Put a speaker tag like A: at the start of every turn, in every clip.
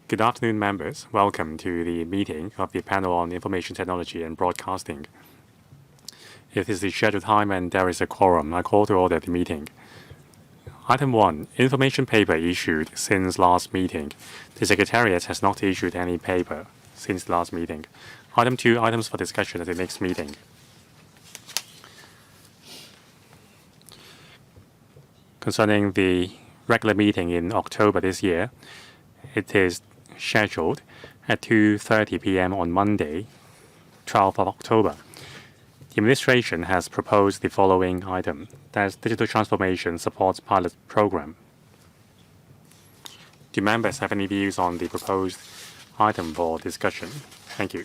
A: Good afternoon, members. Welcome to the meeting of the panel on information technology and broadcasting. It is the scheduled time and there is a quorum. I call to order the meeting. Item 1. Information paper issued since last meeting. The Secretariat has not issued any paper since the last meeting. Item 2. Items for discussion at the next meeting. Concerning the regular meeting in October this year, it is scheduled at 2:30 p.m. on Monday, 12th of October. The administration has proposed the following item. That's digital transformation supports pilot program. Do members have any views on the proposed item for discussion? Thank you.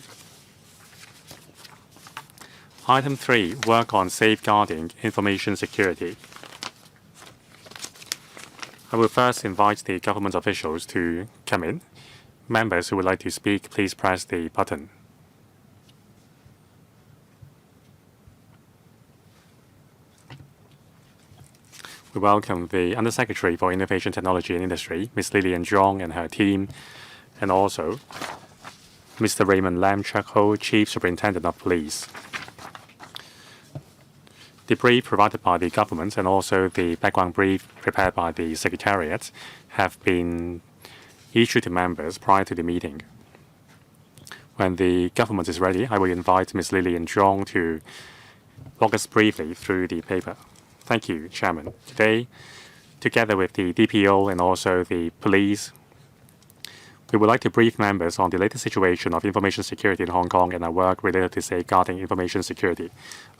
A: Item 3, work on safeguarding information security. I will first invite the government officials to come in. Members who would like to speak, please press the button. We welcome the Undersecretary for Innovation, Technology and Industry, Ms. Lillian Zhong and her team, and also Mr. Raymond Lam Chek-ho, Chief Superintendent of Police. The brief provided by the government and also the background brief prepared by the Secretariat have been issued to members prior to the meeting. When the government is ready, I will invite Ms. Lillian Zhong to walk us briefly through the paper. Thank you, Chairman. Today, together with the DPO and also the police, we would like to brief members on the latest situation of information security in Hong Kong and our work related to safeguarding information security.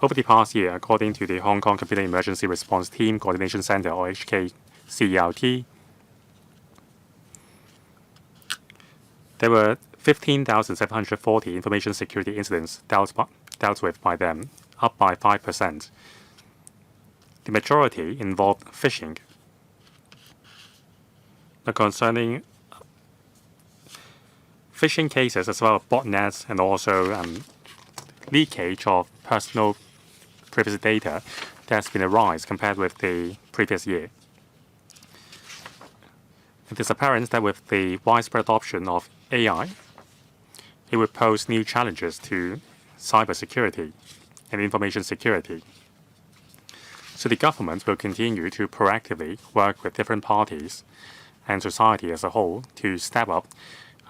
A: Over the past year, according to the Hong Kong Computer Emergency Response Team Coordination Center, or HKCERT, there were 15,740 information security incidents dealt with by them, up by 5%. The majority involved phishing. But concerning phishing cases as well as botnets and also leakage of personal privacy data, there's been a rise compared with the previous year. It is apparent that with the widespread adoption of AI, it would pose new challenges to cybersecurity and information security. So the government will continue to proactively work with different parties and society as a whole to step up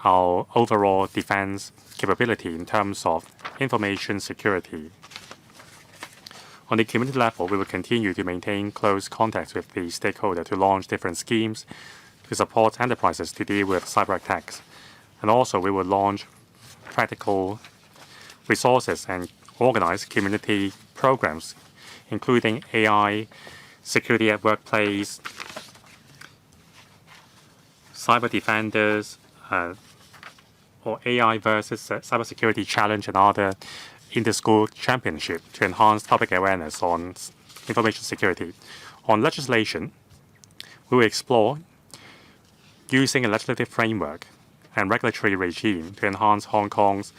A: our overall defense capability in terms of information security. On the community level, we will continue to maintain close contacts with the stakeholder to launch different schemes to support enterprises to deal with cyber attacks. And also, we will launch practical resources and organize community programs, including AI, security at workplace, cyber defenders, or AI versus cybersecurity challenge and other inter-school championship to enhance public awareness on information security. On legislation, we will explore using a legislative framework and regulatory regime to enhance Hong Kong's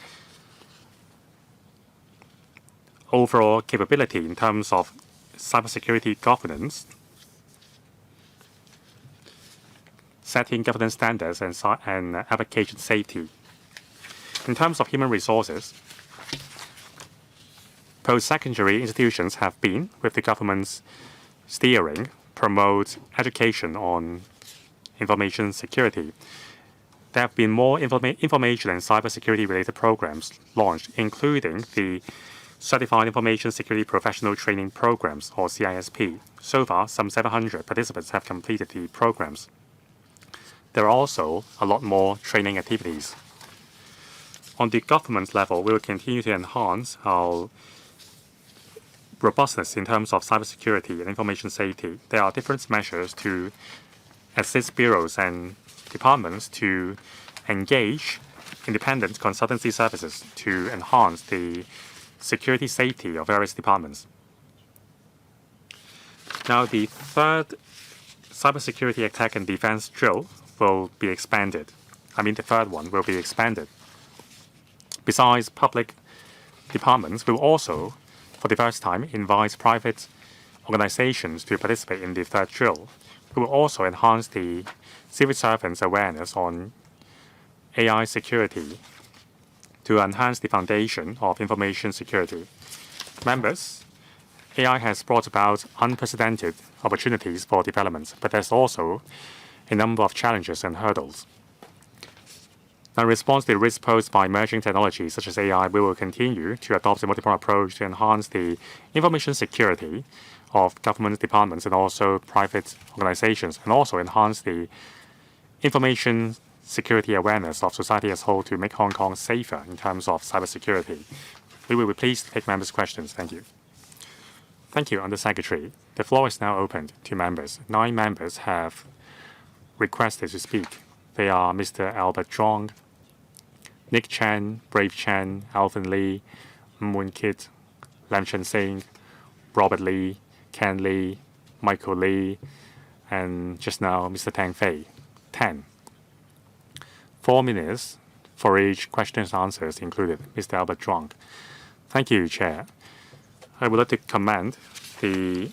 A: overall capability in terms of cybersecurity governance, setting governance standards and application safety. In terms of human resources, post-secondary institutions have been, with the government's steering, promote education on information security. There have been more information and cybersecurity-related programs launched, including the Certified Information Security Professional Training Programs, or CISP. So far, some 700 participants have completed the programs. There are also a lot more training activities. On the government level, we will continue to enhance our robustness in terms of cybersecurity and information safety. There are different measures to assist bureaus and departments to engage independent consultancy services to enhance the security safety of various departments. Now, the third cybersecurity attack and defense drill will be expanded. The third one will be expanded. Besides public departments, we will also, for the first time, invite private organizations to participate in the third drill. We will also enhance the civil servants' awareness on AI security to enhance the foundation of information security. Members, AI has brought about unprecedented opportunities for development, but there's also a number of challenges and hurdles. Now, in response to the risks posed by emerging technologies such as AI, we will continue to adopt a multi-pronged approach to enhance the information security of government departments and also private organizations, and also enhance the information security awareness of society as a whole to make Hong Kong safer in terms of cybersecurity. We will be pleased to take members' questions. Thank you. Thank you, Under Secretary. The floor is now open to members. 9 members have requested to speak. They are Mr. Albert Zhong, Nick Chen, Brave Chen, Alvin Lee, Moon Kit, Lam Chen Singh, Robert Lee, Ken Lee, Michael Lee, and just now Mr. Tang Fei. 10. 4 minutes for each questions and answers included. Mr. Albert Zhuang. Thank you, Chair. I would like to commend the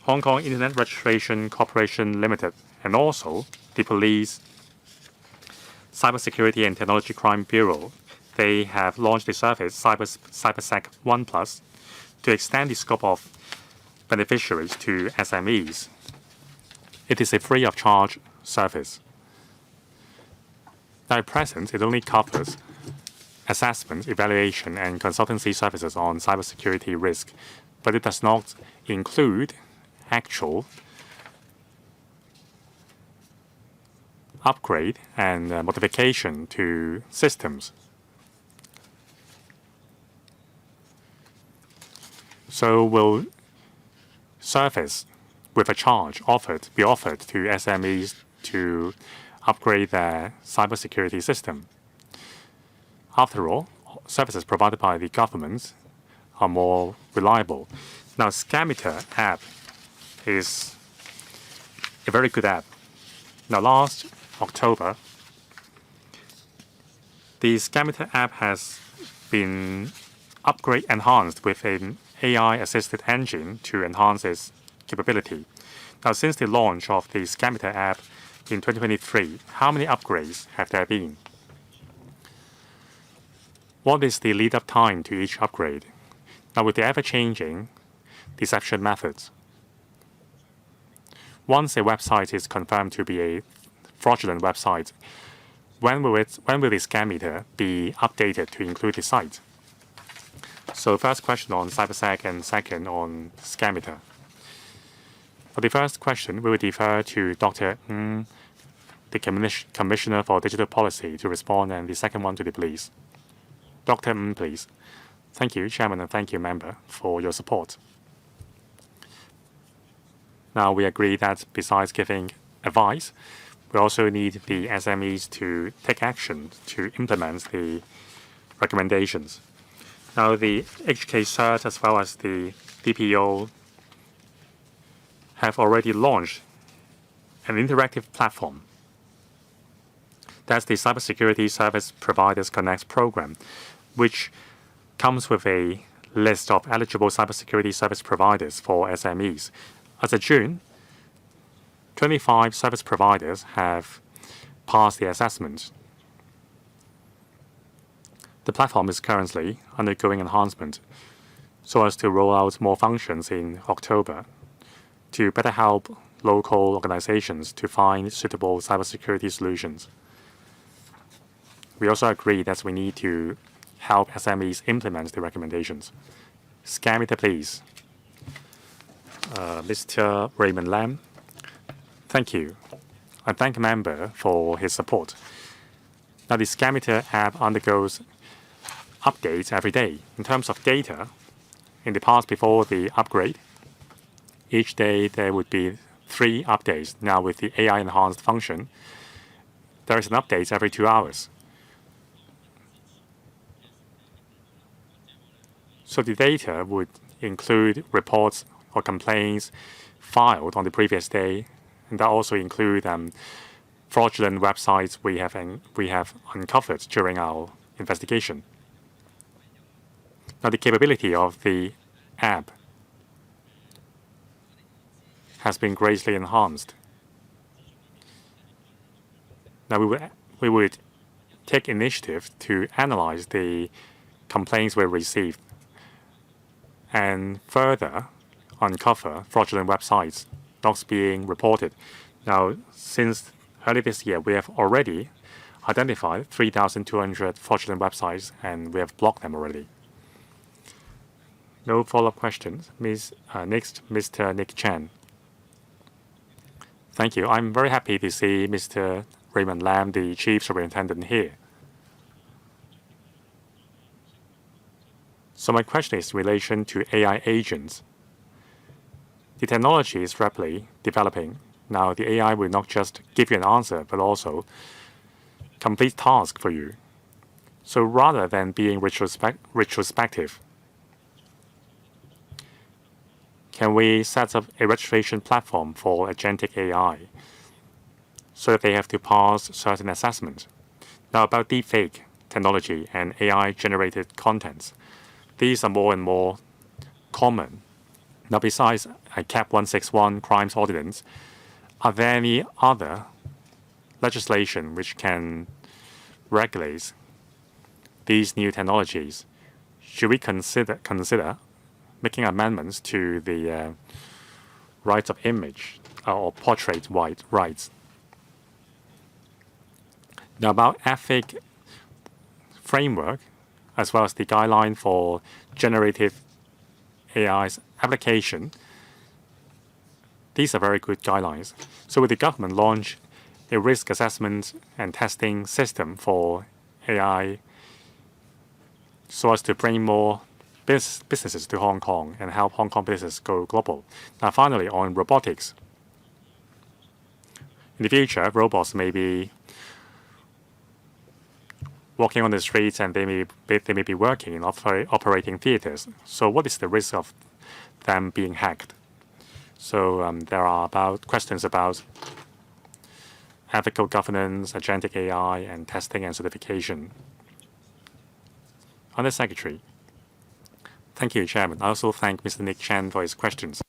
A: Hong Kong Internet Registration Corporation Limited and also the Police Cybersecurity and Technology Crime Bureau. They have launched the service CyberSec 1+ to extend the scope of beneficiaries to SMEs. It is a free of charge service. Now, at present, it only covers assessment, evaluation, and consultancy services on cybersecurity risk, but it does not include actual upgrade and modification to systems. So will service with a charge be offered to SMEs to upgrade their cybersecurity system? After all, services provided by the government are more reliable. Now, Scammeter app is a very good app. Now, last October, the Scammeter app has been enhanced with an AI-assisted engine to enhance its capability. Now, since the launch of the Scammeter app in 2023, how many upgrades have there been? What is the lead-up time to each upgrade? Now, with the ever-changing deception methods, once a website is confirmed to be a fraudulent website, when will the Scammeter be updated to include the site? So, first question on CyberSec and second on Scammeter. For the first question, we will defer to Dr. Ng, the Commissioner for Digital Policy, to respond, and the second one to the police. Dr. Ng, please. Thank you, Chairman, and thank you, Member, for your support. Now, we agree that besides giving advice, we also need the SMEs to take action to implement the recommendations. Now, the HK-CERT as well as the DPO have already launched an interactive platform. That's the Cybersecurity Service Providers Connect program, which comes with a list of eligible cybersecurity service providers for SMEs. As of June, 25 service providers have passed the assessment. The platform is currently undergoing enhancement so as to roll out more functions in October to better help local organizations to find suitable cybersecurity solutions. We also agree that we need to help SMEs implement the recommendations. Scammeter, please. Mr. Raymond Lam. Thank you. I thank the member for his support. Now, the Scammeter app undergoes updates every day. In terms of data, in the past before the upgrade, each day there would be 3 updates. Now, with the AI-enhanced function, there is an update every 2 hours. So the data would include reports or complaints filed on the previous day, and that also include fraudulent websites we have uncovered during our investigation. Now, the capability of the app has been greatly enhanced. Now, we would take initiative to analyze the complaints we received and further uncover fraudulent websites not being reported. Now, since early this year, we have already identified 3,200 fraudulent websites and we have blocked them already. No follow-up questions. Next, Mr. Nick Chen. Thank you. I'm very happy to see Mr. Raymond Lam, the Chief Superintendent, here. So my question is in relation to AI agents. The technology is rapidly developing. Now the AI will not just give you an answer, but also complete tasks for you. So rather than being retrospective, can we set up a registration platform for agentic AI so that they have to pass certain assessments? Now about deepfake technology and AI-generated contents, these are more and more common. Now besides CAP 161 crimes ordinance, are there any other legislation which can regulate these new technologies? Should we consider making amendments to the rights of image or portrait rights? Now about ethic framework, as well as the guideline for generative AI's application, these are very good guidelines. So will the government launch a risk assessment and testing system for AI so as to bring more businesses to Hong Kong and help Hong Kong business go global? Now finally, on robotics. In the future, robots may be walking on the streets and they may be working in operating theaters. So what is the risk of them being hacked? So there are questions about ethical governance, agentic AI, and testing and certification. Under Secretary. Thank you, Chairman. I also thank Mr. Nick Chen for his questions.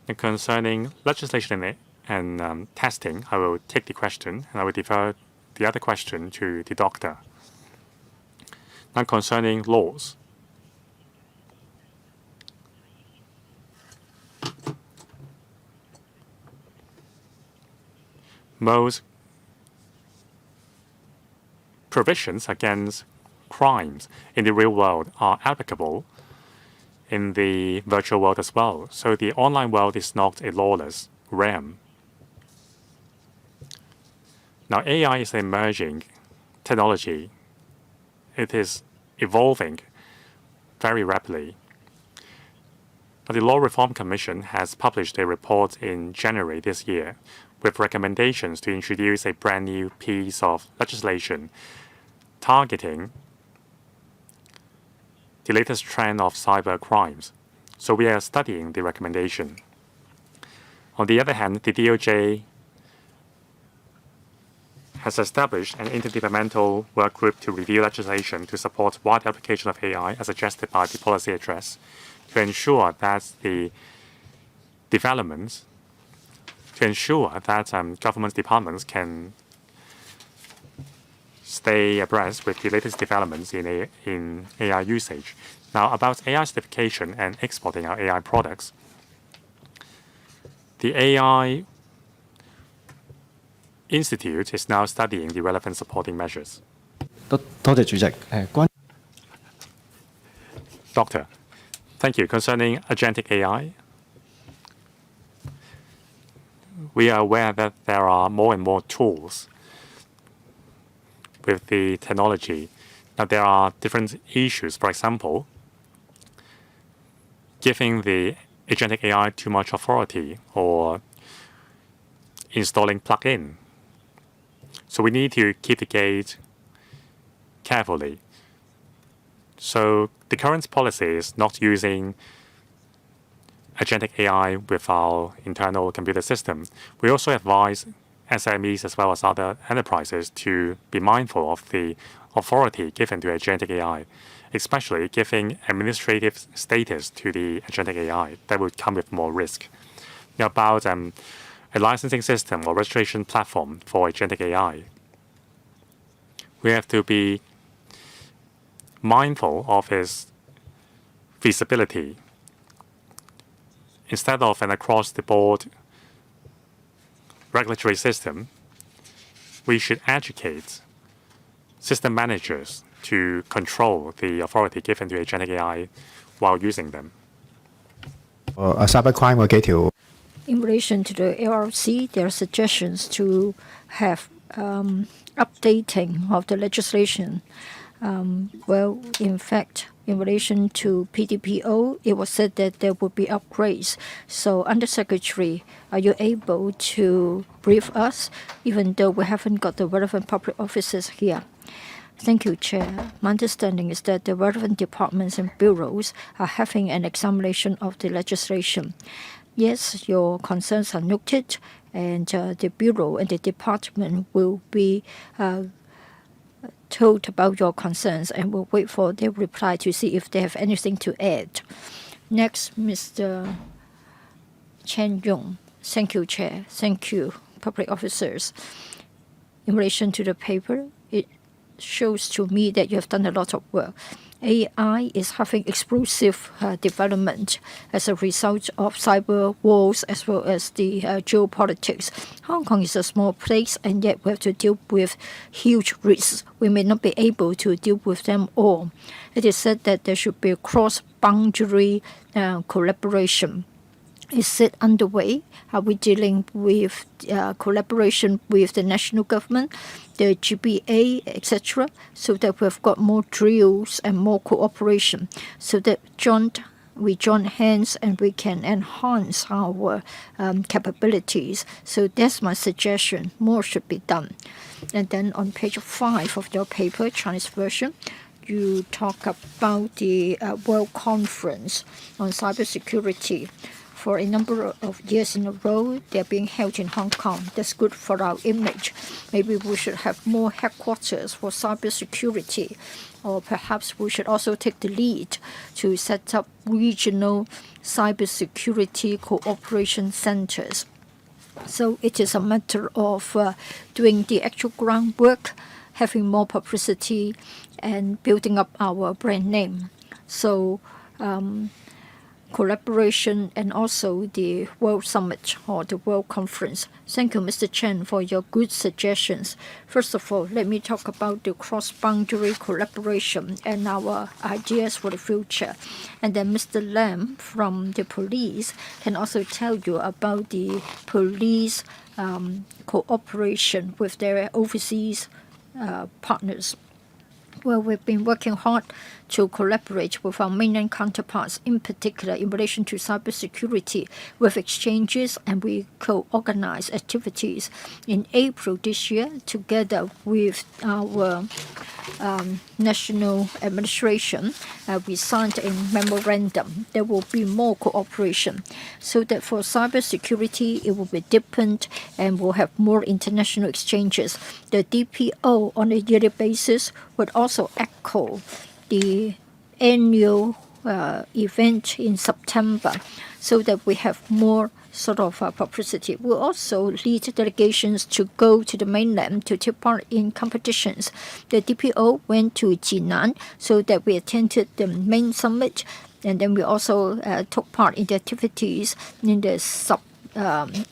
A: And concerning legislation and testing, I will take the question and I will defer the other question to the doctor. Now concerning laws. Most provisions against crimes in the real world are applicable in the virtual world as well. So the online world is not a lawless realm. Now AI is an emerging technology. It is evolving very rapidly. But the Law Reform Commission has published a report in January this year with recommendations to introduce a brand new piece of legislation targeting the latest trend of cyber crimes. So we are studying the recommendation. On the other hand, the DOJ has established an interdepartmental work group to review legislation to support wide application of AI as suggested by the policy address to ensure that the developments, government departments can stay abreast with the latest developments in AI usage. Now, about AI certification and exporting our AI products, the AI Institute is now studying the relevant supporting measures. Doctor, thank you. Concerning agentic AI, we are aware that there are more and more tools with the technology. Now, there are different issues. For example, giving the agentic AI too much authority or installing plug-in. So we need to keep the gate carefully. So the current policy is not using agentic AI with our internal computer system. We also advise SMEs as well as other enterprises to be mindful of the authority given to agentic AI, especially giving administrative status to the agentic AI that would come with more risk. Now, about a licensing system or registration platform for agentic AI. We have to be mindful of its feasibility. Instead of an across-the-board regulatory system, we should educate system managers to control the authority given to agentic AI while using them.
B: Cybercrime 嗰幾條
C: In relation to the LRC, there are suggestions to have updating of the legislation. Well, in fact, in relation to PDPO, it was said that there would be upgrades. So, Undersecretary, are you able to brief us, even though we haven't got the relevant public officers here? Thank you, Chair. My understanding is that the relevant departments and bureaus are having an examination of the legislation. Yes, your concerns are noted, and the bureau and the department will be told about your concerns, and we'll wait for their reply to see if they have anything to add. Next, Mr. Chen Yong. Thank you, Chair. Thank you, public officers. In relation to the paper, it shows to me that you have done a lot of work. AI is having explosive development as a result of cyber wars as well as the geopolitics. Hong Kong is a small place, and yet we have to deal with huge risks. We may not be able to deal with them all. It is said that there should be a cross-boundary collaboration. Is it underway? Are we dealing with collaboration with the national government, the GBA, etc., so that we've got more drills and more cooperation, so that we join hands and we can enhance our capabilities? So that's my suggestion. More should be done. And then on page 5 of your paper, Chinese version, you talk about the World Conference on Cybersecurity. For a number of years in a row, they're being held in Hong Kong. That's good for our image. Maybe we should have more headquarters for cybersecurity, or perhaps we should also take the lead to set up regional cybersecurity cooperation centers. So it is a matter of doing the actual groundwork, having more publicity, and building up our brand name. So collaboration and also the World Summit or the World Conference. Thank you, Mr. Chen, for your good suggestions. First of all, let me talk about the cross-boundary collaboration and our ideas for the future. And then Mr. Lam from the police can also tell you about the police cooperation with their overseas partners. Well, we've been working hard to collaborate with our mainland counterparts, in particular in relation to cybersecurity, with exchanges, and we co-organize activities. In April this year, together with our national administration, we signed a memorandum. There will be more cooperation, so that for cybersecurity, it will be deepened and we'll have more international exchanges. The DPO on a yearly basis would also echo the annual event in September, so that we have more sort of publicity. We'll also lead delegations to go to the mainland to take part in competitions. The DPO went to Jinan, so that we attended the main summit, and then we also took part in the activities in the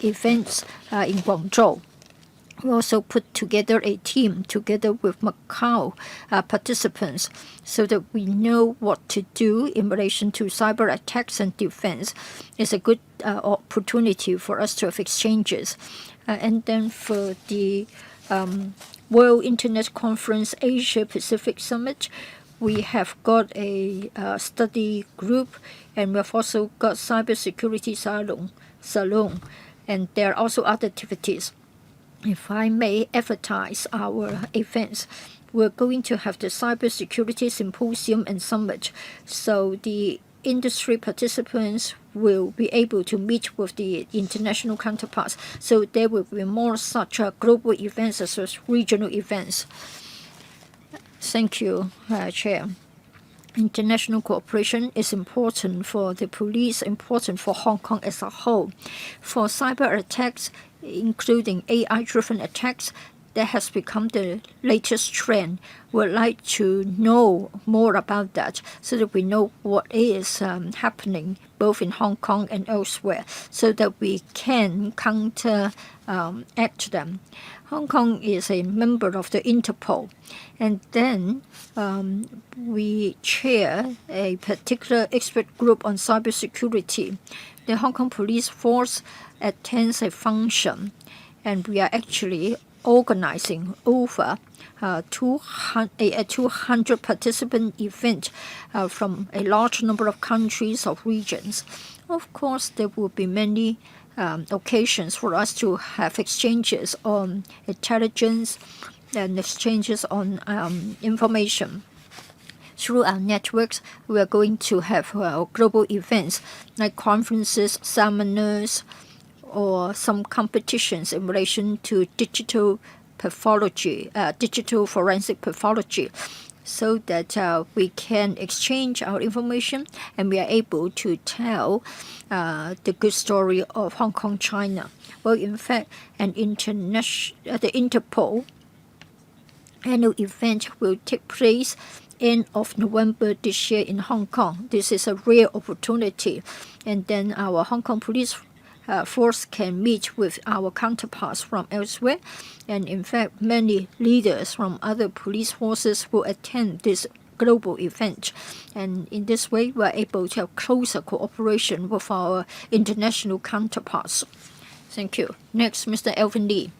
C: events in Guangzhou. We also put together a team together with Macau participants, so that we know what to do in relation to cyber attacks and defense. It's a good opportunity for us to have exchanges. And then for the World Internet Conference Asia Pacific Summit, we have got a study group, and we have also got cybersecurity salon, and there are also other activities. If I may advertise our events, we're going to have the Cybersecurity Symposium and Summit. So the industry participants will be able to meet with the international counterparts. So there will be more such global events as well as regional events. Thank you, Chair. International cooperation is important for the police, important for Hong Kong as a whole. For cyber attacks, including AI-driven attacks, that has become the latest trend. We'd like to know more about that so that we know what is happening both in Hong Kong and elsewhere, so that we can counteract them. Hong Kong is a member of the Interpol, and then we chair a particular expert group on cybersecurity. The Hong Kong Police Force attends a function, and we are actually organizing over 200 participant event from a large number of countries or regions. Of course, there will be many occasions for us to have exchanges on intelligence and exchanges on information. Through our networks, we are going to have global events like conferences, seminars, or some competitions in relation to digital pathology, digital forensic pathology, so that we can exchange our information and we are able to tell the good story of Hong Kong, China. Well, in fact, the Interpol annual event will take place end of November this year in Hong Kong. This is a rare opportunity, and then our Hong Kong Police Force can meet with our counterparts from elsewhere, and in fact many leaders from other police forces will attend this global event, and in this way we are able to have closer cooperation with our international counterparts. Thank you. Next, Mr. Alvin Lee.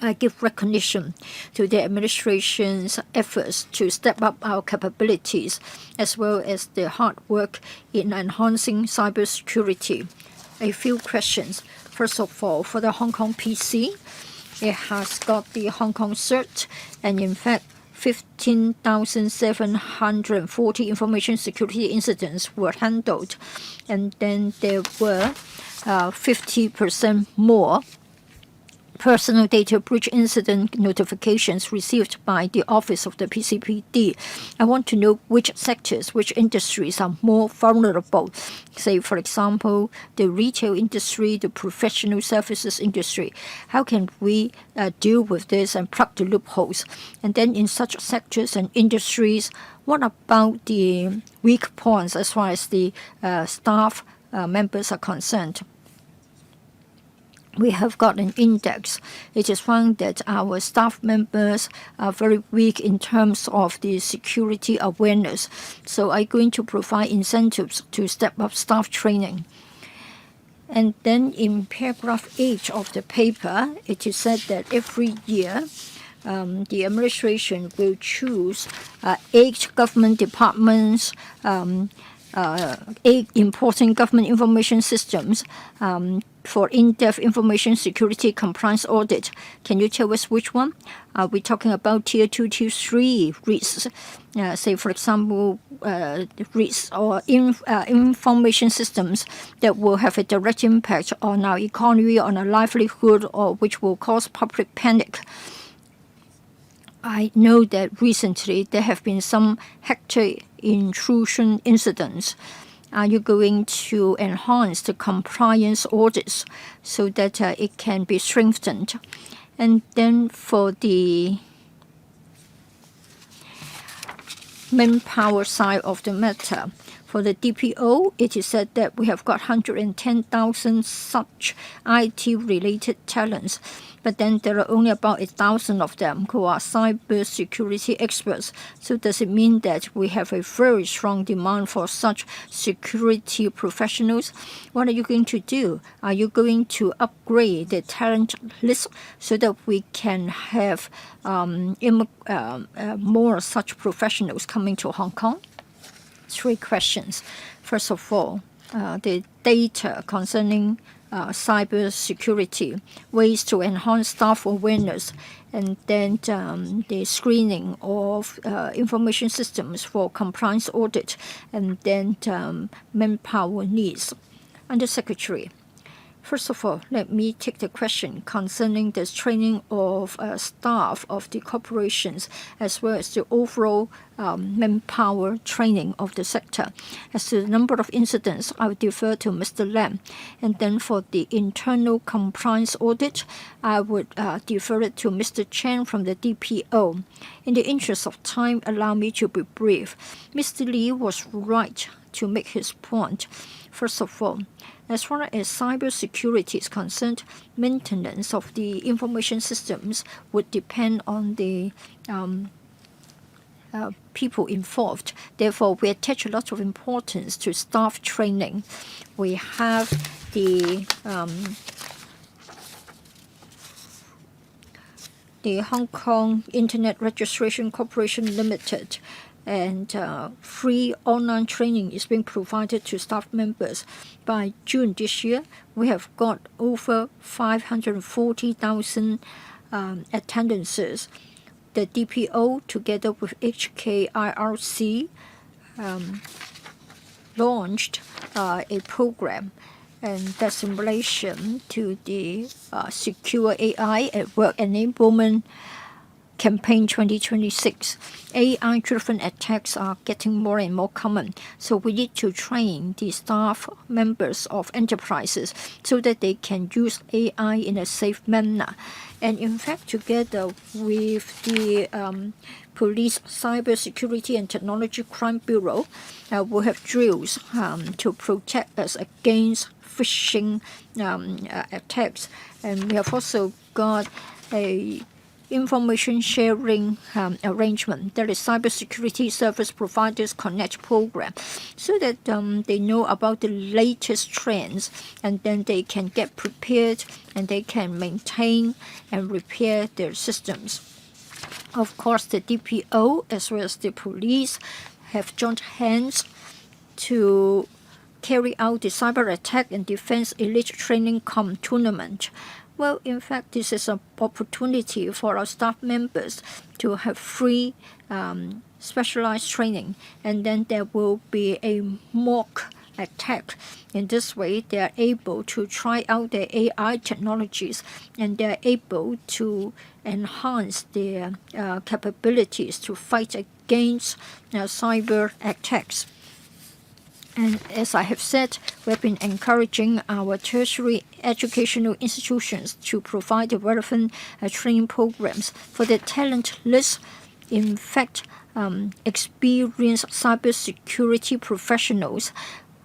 C: I give recognition to the administration's efforts to step up our capabilities, as well as the hard work in enhancing cybersecurity. A few questions. First of all, for the Hong Kong PC, it has got the Hong Kong cert, and in fact 15,740 information security incidents were handled, and then there were 50% more personal data breach incident notifications received by the Office of the PCPD. I want to know which sectors, which industries are more vulnerable. Say, for example, the retail industry, the professional services industry. How can we deal with this and plug the loopholes? And then in such sectors and industries, what about the weak points as far as the staff members are concerned? We have got an index. It is found that our staff members are very weak in terms of the security awareness. So I'm going to provide incentives to step up staff training. And then in paragraph 8 of the paper, it is said that every year the administration will choose 8 government departments, 8 important government information systems for in-depth information security compliance audit. Can you tell us which one? Are we talking about Tier 2, Tier 3 risks? Say, for example, risks or information systems that will have a direct impact on our economy, on our livelihood, or which will cause public panic. I know that recently there have been some hacker intrusion incidents. Are you going to enhance the compliance audits so that it can be strengthened? And then for the manpower side of the matter, for the DPO, it is said that we have got 110,000 such IT-related talents, but then there are only about 1,000 of them who are cybersecurity experts. So does it mean that we have a very strong demand for such security professionals? What are you going to do? Are you going to upgrade the talent list so that we can have more such professionals coming to Hong Kong? 3 questions. First of all, the data concerning cyber security, ways to enhance staff awareness, and then the screening of information systems for compliance audit, and then manpower needs. Under Secretary, First of all, let me take the question concerning the training of staff of the corporations as well as the overall manpower training of the sector. As to the number of incidents, I will defer to Mr. Lam. And then for the internal compliance audit, I would defer it to Mr. Chen from the DPO. In the interest of time, allow me to be brief. Mr. Lee was right to make his point. First of all, as far as cybersecurity is concerned, maintenance of the information systems would depend on the people involved. Therefore, we attach a lot of importance to staff training. We have the Hong Kong Internet Registration Corporation Limited, and free online training is being provided to staff members. By June this year, we have got over 540,000 attendances. The DPO, together with HKIRC, launched a program, and that's in relation to the Secure AI at Work Enablement Campaign 2026. AI-driven attacks are getting more and more common, so we need to train the staff members of enterprises so that they can use AI in a safe manner. And in fact, together with the Police Cybersecurity and Technology Crime Bureau, we have drills to protect us against phishing attacks. And we have also got a information sharing arrangement, that is Cybersecurity Service Providers Connect program, so that they know about the latest trends, and then they can get prepared and they can maintain and repair their systems. Of course, the DPO as well as the police have joined hands to carry out the Cyber Attack and Defense Elite Training Tournament. Well, in fact, this is an opportunity for our staff members to have free specialized training, and then there will be a mock attack. In this way, they are able to try out their AI technologies, and they are able to enhance their capabilities to fight against cyber attacks. And as I have said, we have been encouraging our tertiary educational institutions to provide the relevant training programs for the talentless. In fact, experienced cybersecurity professionals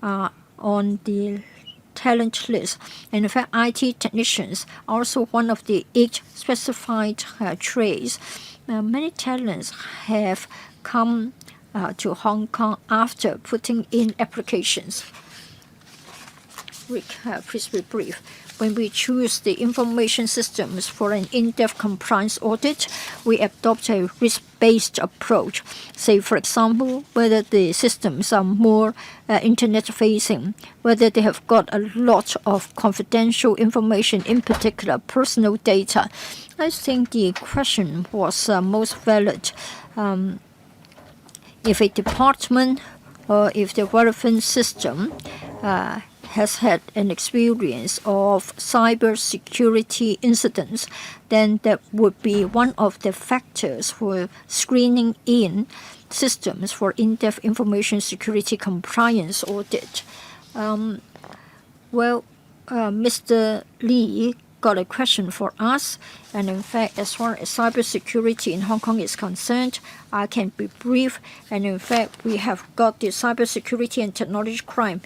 C: are on the talent list. And in fact, IT technicians are also one of the 8 specified trades. Many talents have come to Hong Kong after putting in applications. Rick, please be brief. When we choose the information systems for an in-depth compliance audit, we adopt a risk-based approach. Say, for example, whether the systems are more internet-facing, whether they have got a lot of confidential information, in particular personal data. I think the question was most valid. If a department or if the relevant system has had an experience of cybersecurity incidents, then that would be one of the factors for screening in systems for in-depth information security compliance audit. Mr. Lee got a question for us, and in fact, as far as cybersecurity in Hong Kong is concerned, I can be brief. And in fact, we have got the cybersecurity and technology crime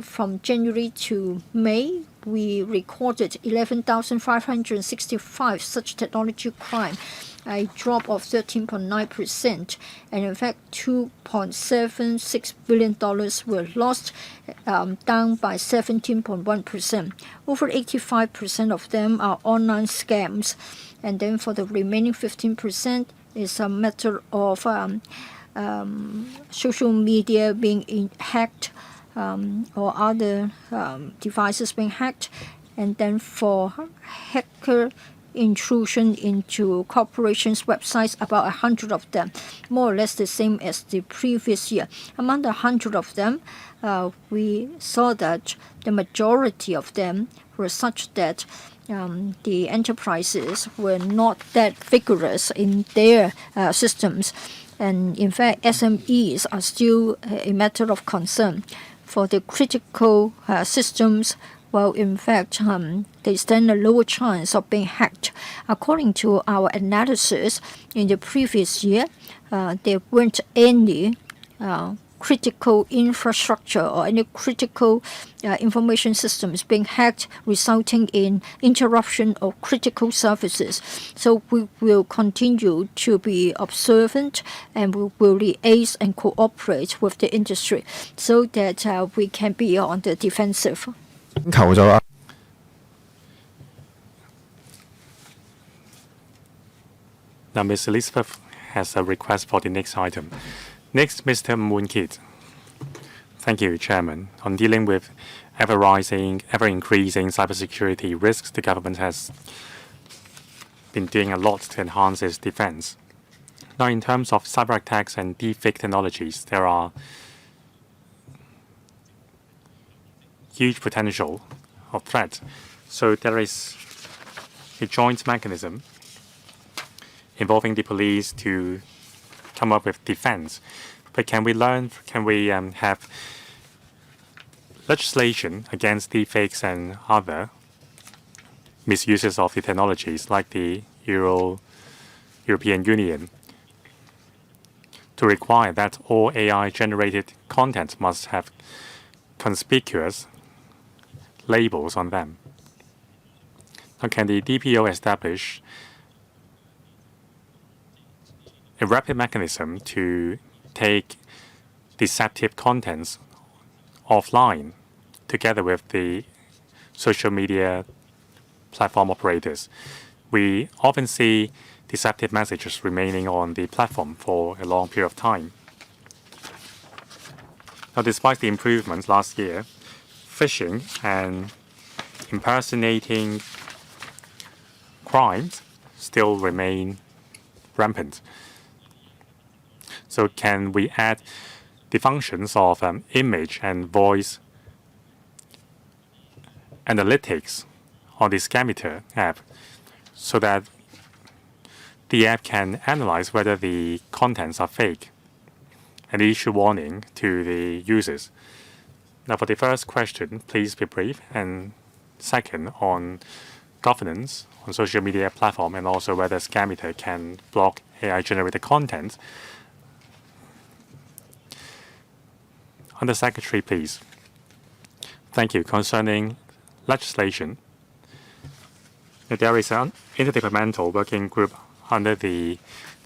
C: from January to May. We recorded 11,565 such technology crime, a drop of 13.9%, and in fact $2.76 billion were lost, down by 17.1%. Over 85% of them are online scams, and then for the remaining 15% is a matter of social media being hacked, or other devices being hacked, and then for hacker intrusion into corporations' websites, about 100 of them, more or less the same as the previous year. Among the 100 of them, we saw that the majority of them were such that the enterprises were not that vigorous in their systems. And in fact, SMEs are still a matter of concern. For the critical systems, well, in fact, they stand a lower chance of being hacked. According to our analysis, in the previous year, there weren't any critical infrastructure or any critical information systems being hacked, resulting in interruption of critical services. So we will continue to be observant, and we will liaise and cooperate with the industry so that we can be on the defensive.
A: Now, Ms. Elizabeth has a request for the next item. Next, Mr. Moonkid. Thank you, Chairman. On dealing with ever-increasing cybersecurity risks, the government has been doing a lot to enhance its defense. Now, in terms of cyber attacks and deepfake technologies, there are huge potential of threat. So there is a joint mechanism involving the police to come up with defense. But can we have legislation against deepfakes and other misuses of the technologies, like the European Union, to require that all AI-generated content must have conspicuous labels on them? Now, can the DPO establish a rapid mechanism to take deceptive contents offline together with the social media platform operators? We often see deceptive messages remaining on the platform for a long period of time. Now, despite the improvements last year, phishing and impersonating crimes still remain rampant. So can we add the functions of image and voice analytics on the Scammeter app so that the app can analyze whether the contents are fake and issue warning to the users? Now, for the first question, please be brief. And second, on governance on social media platform and also whether Scammeter can block AI-generated content. Under Secretary, please. Thank you. Concerning legislation, there is an interdepartmental working group under the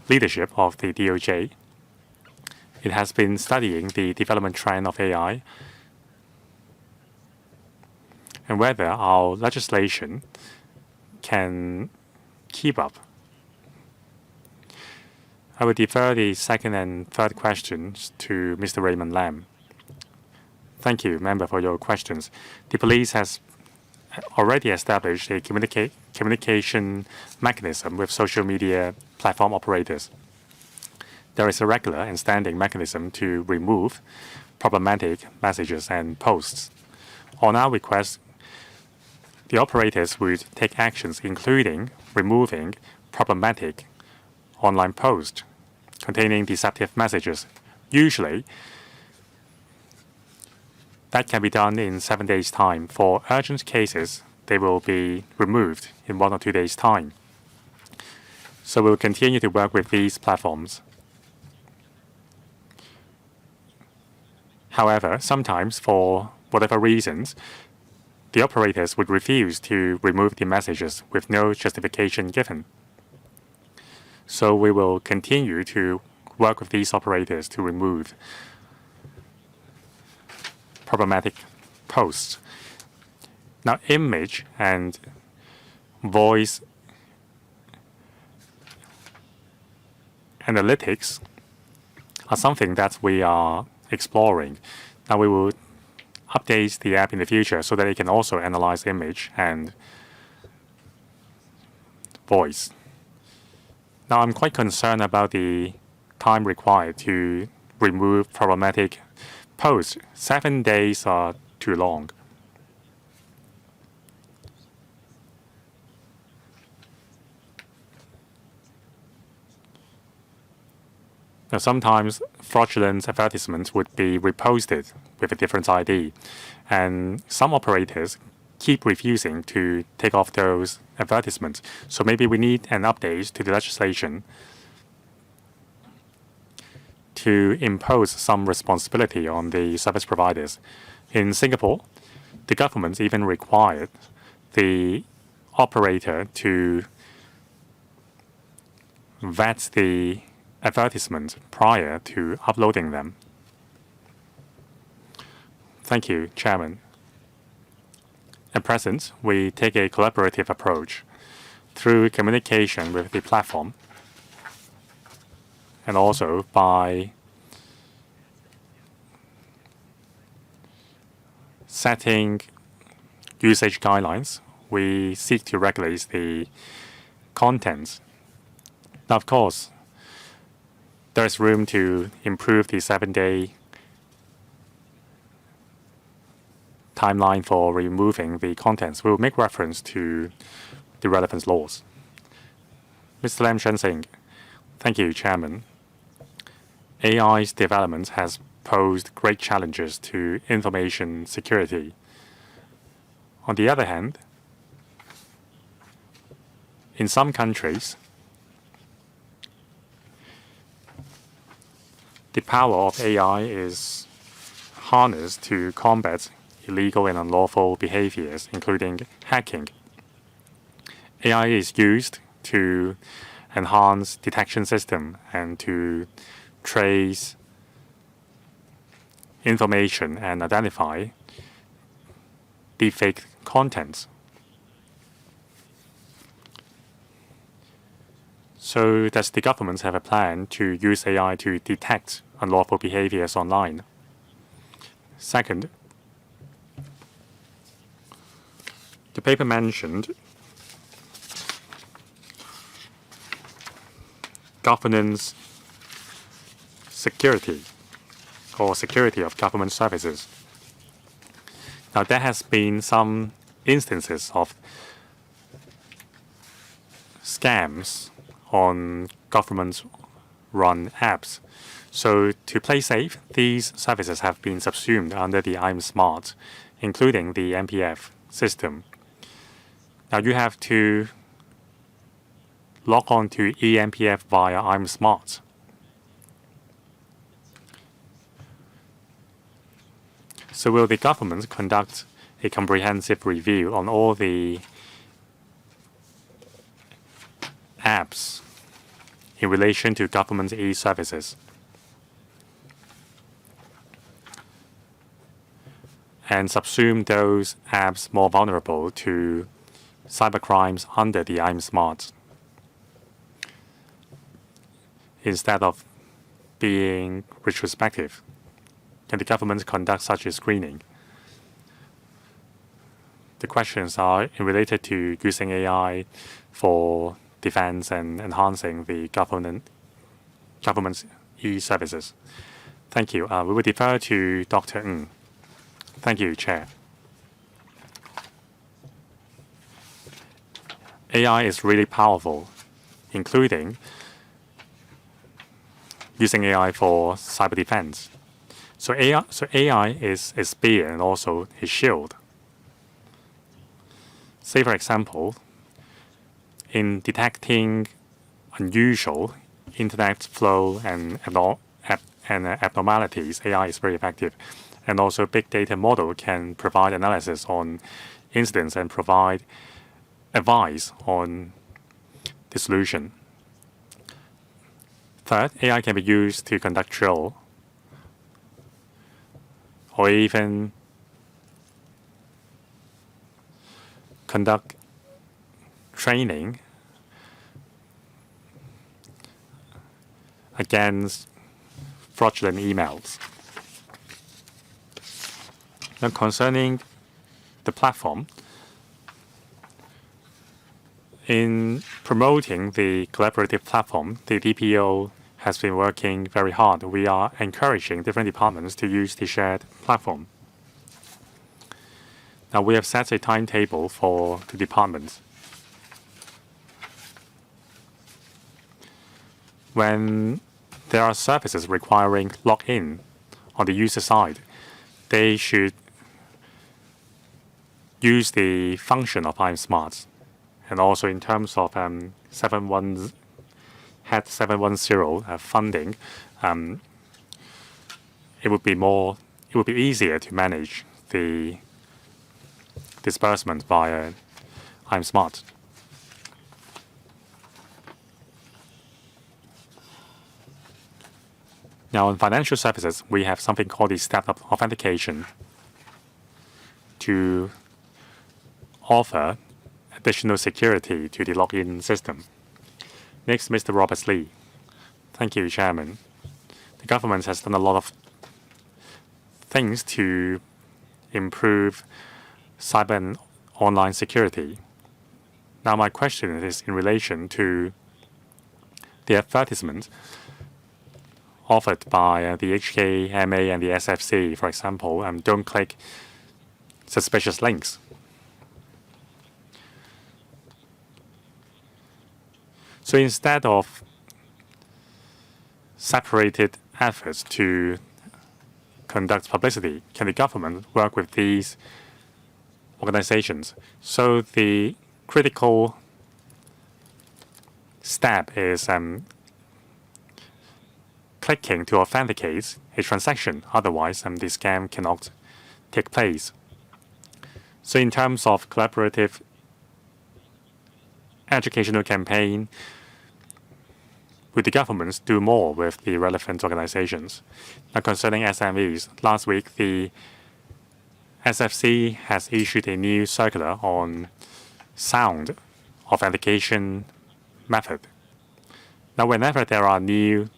A: leadership of the DOJ. It has been studying the development trend of AI and whether our legislation can keep up. I will defer the second and third questions to Mr. Raymond Lam. Thank you, member, for your questions. The police has already established a communication mechanism with social media platform operators. There is a regular and standing mechanism to remove problematic messages and posts. On our request, the operators would take actions including removing problematic online posts containing deceptive messages. Usually, that can be done in 7 days' time. For urgent cases, they will be removed in 1 or 2 days' time. So we'll continue to work with these platforms. However, sometimes, for whatever reasons, the operators would refuse to remove the messages with no justification given. So we will continue to work with these operators to remove problematic posts. Now, image and voice analytics are something that we are exploring. Now, we will update the app in the future so that it can also analyze image and voice. Now, I'm quite concerned about the time required to remove problematic posts. 7 days are too long. Now, sometimes fraudulent advertisements would be reposted with a different ID, and some operators keep refusing to take off those advertisements. So maybe we need an update to the legislation to impose some responsibility on the service providers. In Singapore, the government even required the operator to vet the advertisement prior to uploading them. Thank you, Chairman. At present, we take a collaborative approach through communication with the platform and also by setting usage guidelines. We seek to regulate the contents. Now, of course, there is room to improve the 7-day timeline for removing the contents. We will make reference to the relevant laws. Mr. Lam Shen-Sing, thank you, Chairman. AI's development has posed great challenges to information security. On the other hand, in some countries, the power of AI is harnessed to combat illegal and unlawful behaviors, including hacking. AI is used to enhance detection system and to trace information and identify deepfake contents. So does the government have a plan to use AI to detect unlawful behaviors online? Second, the paper mentioned governance security or security of government services. Now, there has been some instances of scams on government-run apps. So to play safe, these services have been subsumed under the I'm Smart, including the MPF system. Now you have to log on to eMPF via I'm Smart. So will the government conduct a comprehensive review on all the apps in relation to government e-services and subsume those apps more vulnerable to cybercrimes under the I'm Smart instead of being retrospective? Can the government conduct such a screening? The questions are related to using AI for defense and enhancing the government's e-services. Thank you. We will defer to Dr. Ng. Thank you, Chair. AI is really powerful, including using AI for cyber defense. So AI is a spear and also a shield. Say, for example, in detecting unusual internet flow and abnormalities, AI is very effective. And also, big data model can provide analysis on incidents and provide advice on the solution. Third, AI can be used to conduct drill or even conduct training against fraudulent emails. Now, concerning the platform, in promoting the collaborative platform, the DPO has been working very hard. We are encouraging different departments to use the shared platform. Now, we have set a timetable for the departments. When there are services requiring login on the user side. They should use the function of I'm Smart. And also in terms of 710 funding, it would be easier to manage the disbursement via I'm Smart. Now, in financial services, we have something called the step-up authentication to offer additional security to the login system. Next, Mr. Robert Lee. Thank you, Chairman. The government has done a lot of things to improve cyber and online security. Now, my question is in relation to the advertisement offered by the HKMA and the SFC, for example, don't click suspicious links. So instead of separated efforts to conduct publicity, can the government work with these organizations? So the critical step is clicking to authenticate a transaction. Otherwise, the scam cannot take place. So in terms of collaborative educational campaign, would the governments do more with the relevant organizations? Now, concerning SMEs, last week the SFC has issued a new circular on sound authentication method. Now, whenever there are new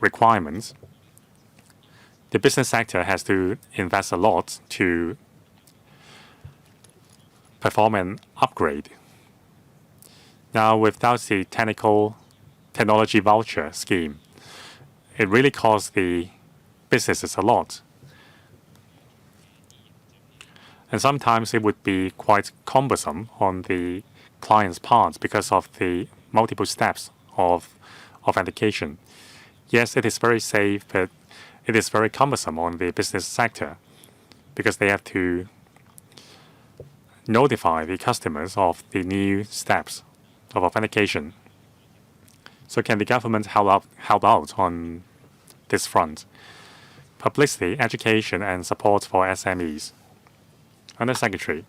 A: requirements, the business sector has to invest a lot to perform an upgrade. Now, without the technology voucher scheme, it really costs the businesses a lot. And sometimes it would be quite cumbersome on the client's part because of the multiple steps of authentication. Yes, it is very safe, but it is very cumbersome on the business sector because they have to notify the customers of the new steps of authentication. So can the government help out on this front? Publicity, education, and support for SMEs. Under Secretary,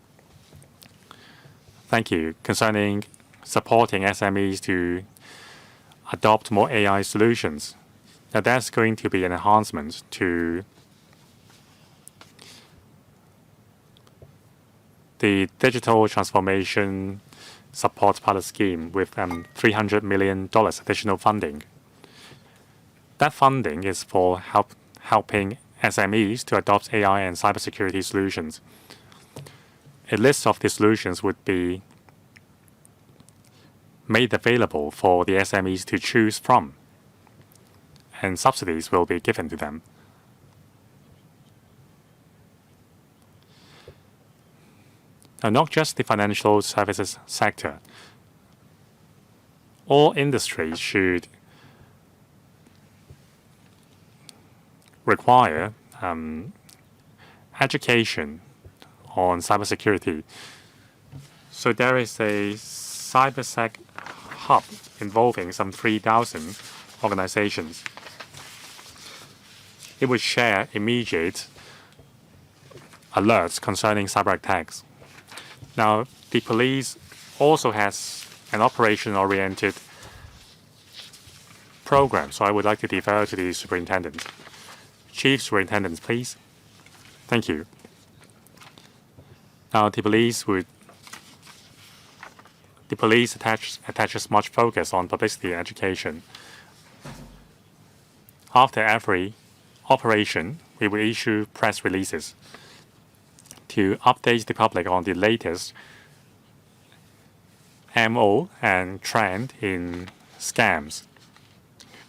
A: thank you. Concerning supporting SMEs to adopt more AI solutions, now that's going to be an enhancement to the digital transformation support pilot scheme with $300 million additional funding. That funding is for helping SMEs to adopt AI and cybersecurity solutions. A list of the solutions would be made available for the SMEs to choose from, and subsidies will be given to them. Now, not just the financial services sector. All industries should require education on cybersecurity. So there is a cybersec hub involving some 3,000 organizations. It would share immediate alerts concerning cyber attacks. Now, the police also has an operation-oriented program, so I would like to defer to the superintendent. Chief Superintendent, please. Thank you. Now, the police attaches much focus on publicity and education. After every operation, we will issue press releases to update the public on the latest MO and trend in scams.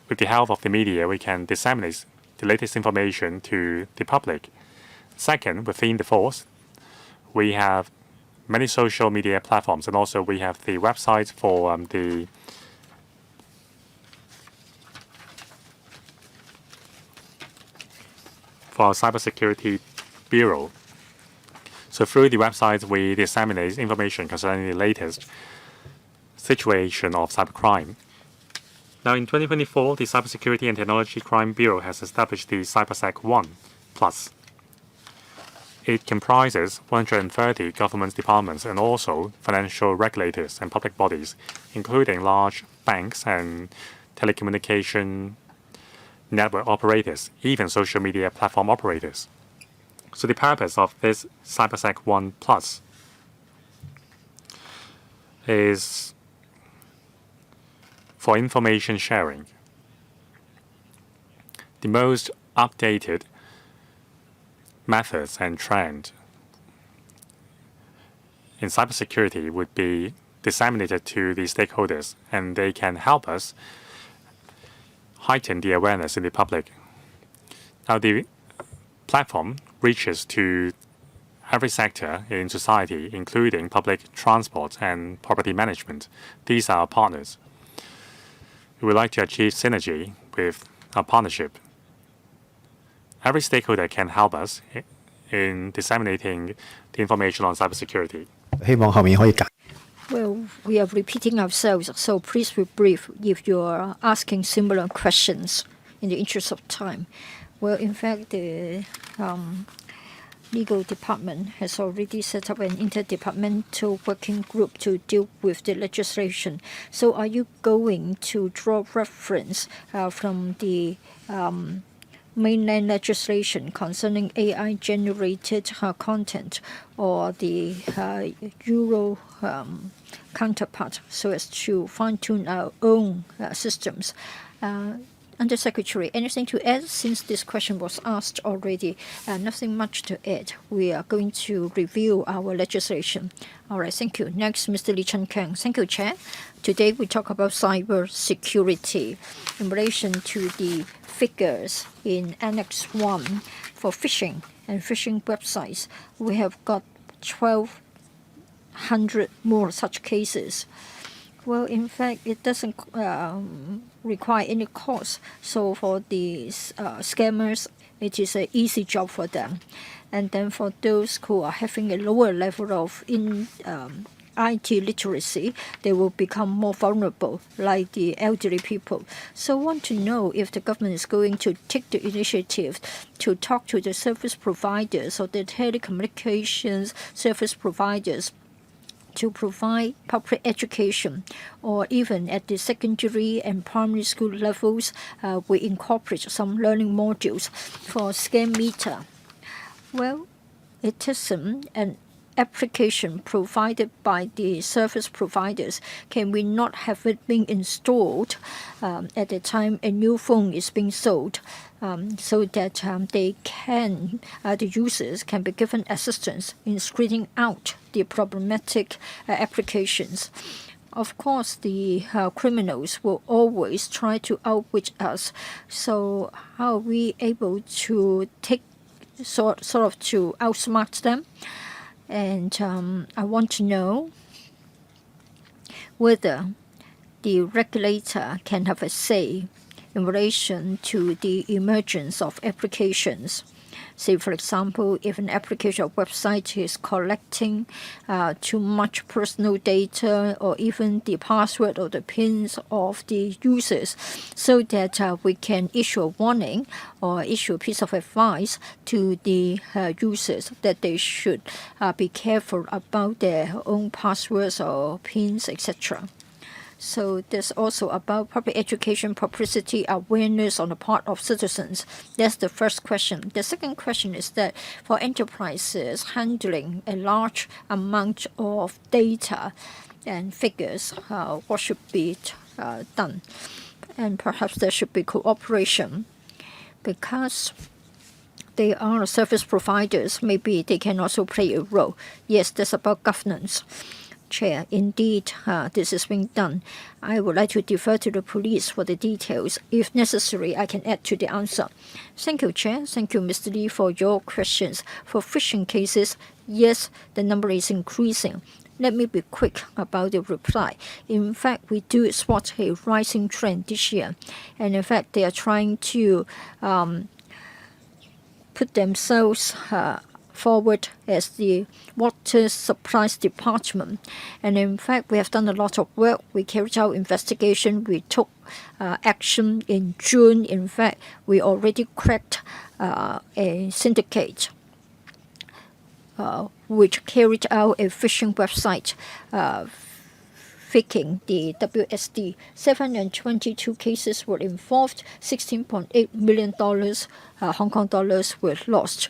A: With the help of the media, we can disseminate the latest information to the public. Second, within the force, we have many social media platforms, and also we have the website for the for our Cybersecurity Bureau. So through the website, we disseminate information concerning the latest situation of cybercrime. Now, in 2024, the Cybersecurity and Technology Crime Bureau has established the CyberSec 1 Plus. It comprises 130 government departments and also financial regulators and public bodies, including large banks and telecommunication network operators, even social media platform operators. So the purpose of this CyberSec 1 Plus is for information sharing. The most updated methods and trend in cybersecurity would be disseminated to the stakeholders, and they can help us heighten the awareness in the public. Now, the platform reaches to every sector in society, including public transport and property management. These are our partners. We would like to achieve synergy with our partnership. Every stakeholder can help us in disseminating the information on cybersecurity.
C: Well, we are repeating ourselves, so please be brief if you're asking similar questions in the interest of time. Well, in fact, the legal department has already set up an interdepartmental working group to deal with the legislation. So are you going to draw reference from the mainland legislation concerning AI-generated content or the Euro counterpart so as to fine-tune our own systems? Undersecretary, anything to add since this question was asked already? Nothing much to add. We are going to review our legislation. All right, thank you. Next, Mr. Lee Chun-Kang. Thank you, Chair. Today we talk about cyber security in relation to the figures in Annex 1 for phishing and phishing websites. We have got 1,200 more such cases. Well, in fact, it doesn't require any cost. So for these scammers, it is an easy job for them. And then for those who are having a lower level of IT literacy, they will become more vulnerable, like the elderly people. So I want to know if the government is going to take the initiative to talk to the service providers or the telecommunications service providers to provide public education, or even at the secondary and primary school levels, we incorporate some learning modules for scam meter. Well, it isn't an application provided by the service providers. Can we not have it being installed at the time a new phone is being sold, so that the users can be given assistance in screening out the problematic applications? Of course, the criminals will always try to outwit us. So how are we able to take sort of to outsmart them? And I want to know whether the regulator can have a say in relation to the emergence of applications. Say, for example, if an application or website is collecting too much personal data, or even the password or the pins of the users, so that we can issue a warning or issue a piece of advice to the users that they should be careful about their own passwords or pins, etc. So there's also about public education, publicity, awareness on the part of citizens. That's the first question. The second question is that for enterprises handling a large amount of data and figures, what should be done? And perhaps there should be cooperation, because they are service providers. Maybe they can also play a role. Yes, that's about governance. Chair, indeed, this is being done. I would like to defer to the police for the details. If necessary, I can add to the answer. Thank you, Chair. Thank you, Mr. Lee, for your questions. For phishing cases, yes, the number is increasing. Let me be quick about the reply. In fact, we do spot a rising trend this year. And in fact, they are trying to put themselves forward as the water supplies department. And in fact, we have done a lot of work. We carried out investigation. We took action in June. In fact, we already cracked a syndicate which carried out a phishing website faking the WSD. 722 cases were involved, $16.8 million Hong Kong dollars were lost.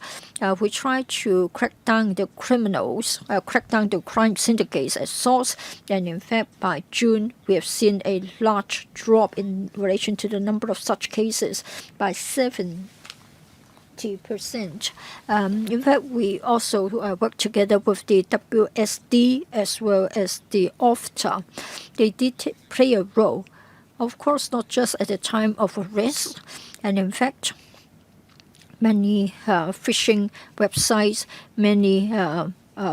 C: We tried to crack down the criminals, crack down the crime syndicates at source, and in fact by June we have seen a large drop in relation to the number of such cases by 70%. In fact, we also work together with the WSD as well as the OFTA. They did play a role, of course, not just at the time of arrest, and in fact, many phishing websites, many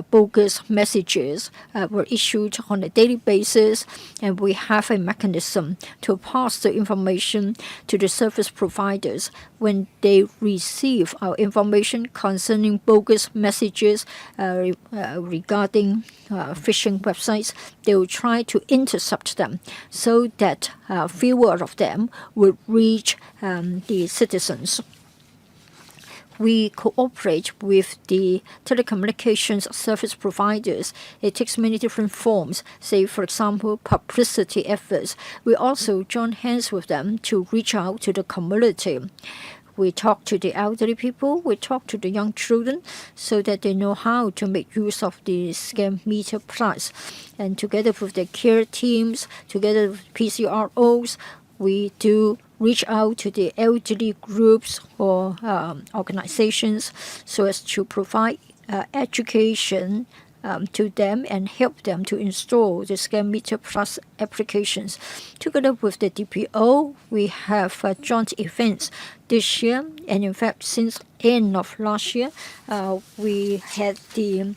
C: bogus messages were issued on a daily basis, and we have a mechanism to pass the information to the service providers. When they receive our information concerning bogus messages regarding phishing websites, they will try to intercept them so that fewer of them would reach the citizens. We cooperate with the telecommunications service providers. It takes many different forms, say, for example, publicity efforts. We also join hands with them to reach out to the community. We talk to the elderly people, we talk to the young children so that they know how to make use of the Scam Meter Plus. And together with the care teams, together with PCROs, we do reach out to the elderly groups or organizations so as to provide education to them and help them to install the Scam Meter Plus applications. Together with the DPO, we have joint events this year, and in fact, since end of last year, we had the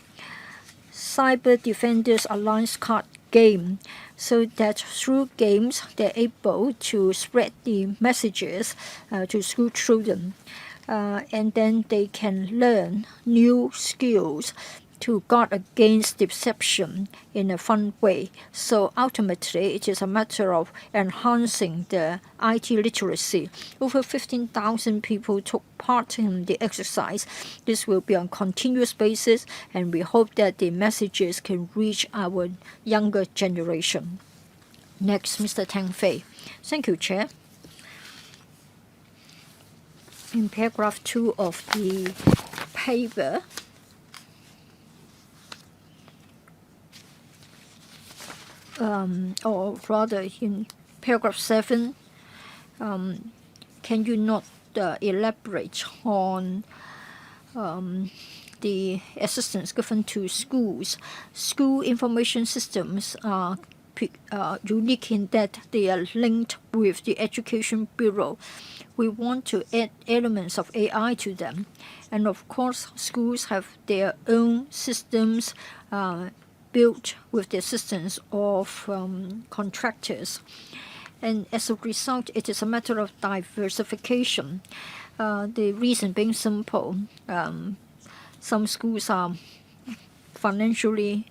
C: Cyber Defenders Alliance card game, so that through games they're able to spread the messages to school children, and then they can learn new skills to guard against deception in a fun way. So ultimately, it is a matter of enhancing the IT literacy. Over 15,000 people took part in the exercise. This will be on a continuous basis, and we hope that the messages can reach our younger generation. Next, Mr. Tang Fei. Thank you, Chair. In paragraph 2 of the paper, or rather in paragraph 7, can you not elaborate on the assistance given to schools? School information systems are unique in that they are linked with the Education Bureau. We want to add elements of AI to them. And of course, schools have their own systems built with the assistance of contractors. And as a result, it is a matter of diversification. The reason being simple. Some schools are financially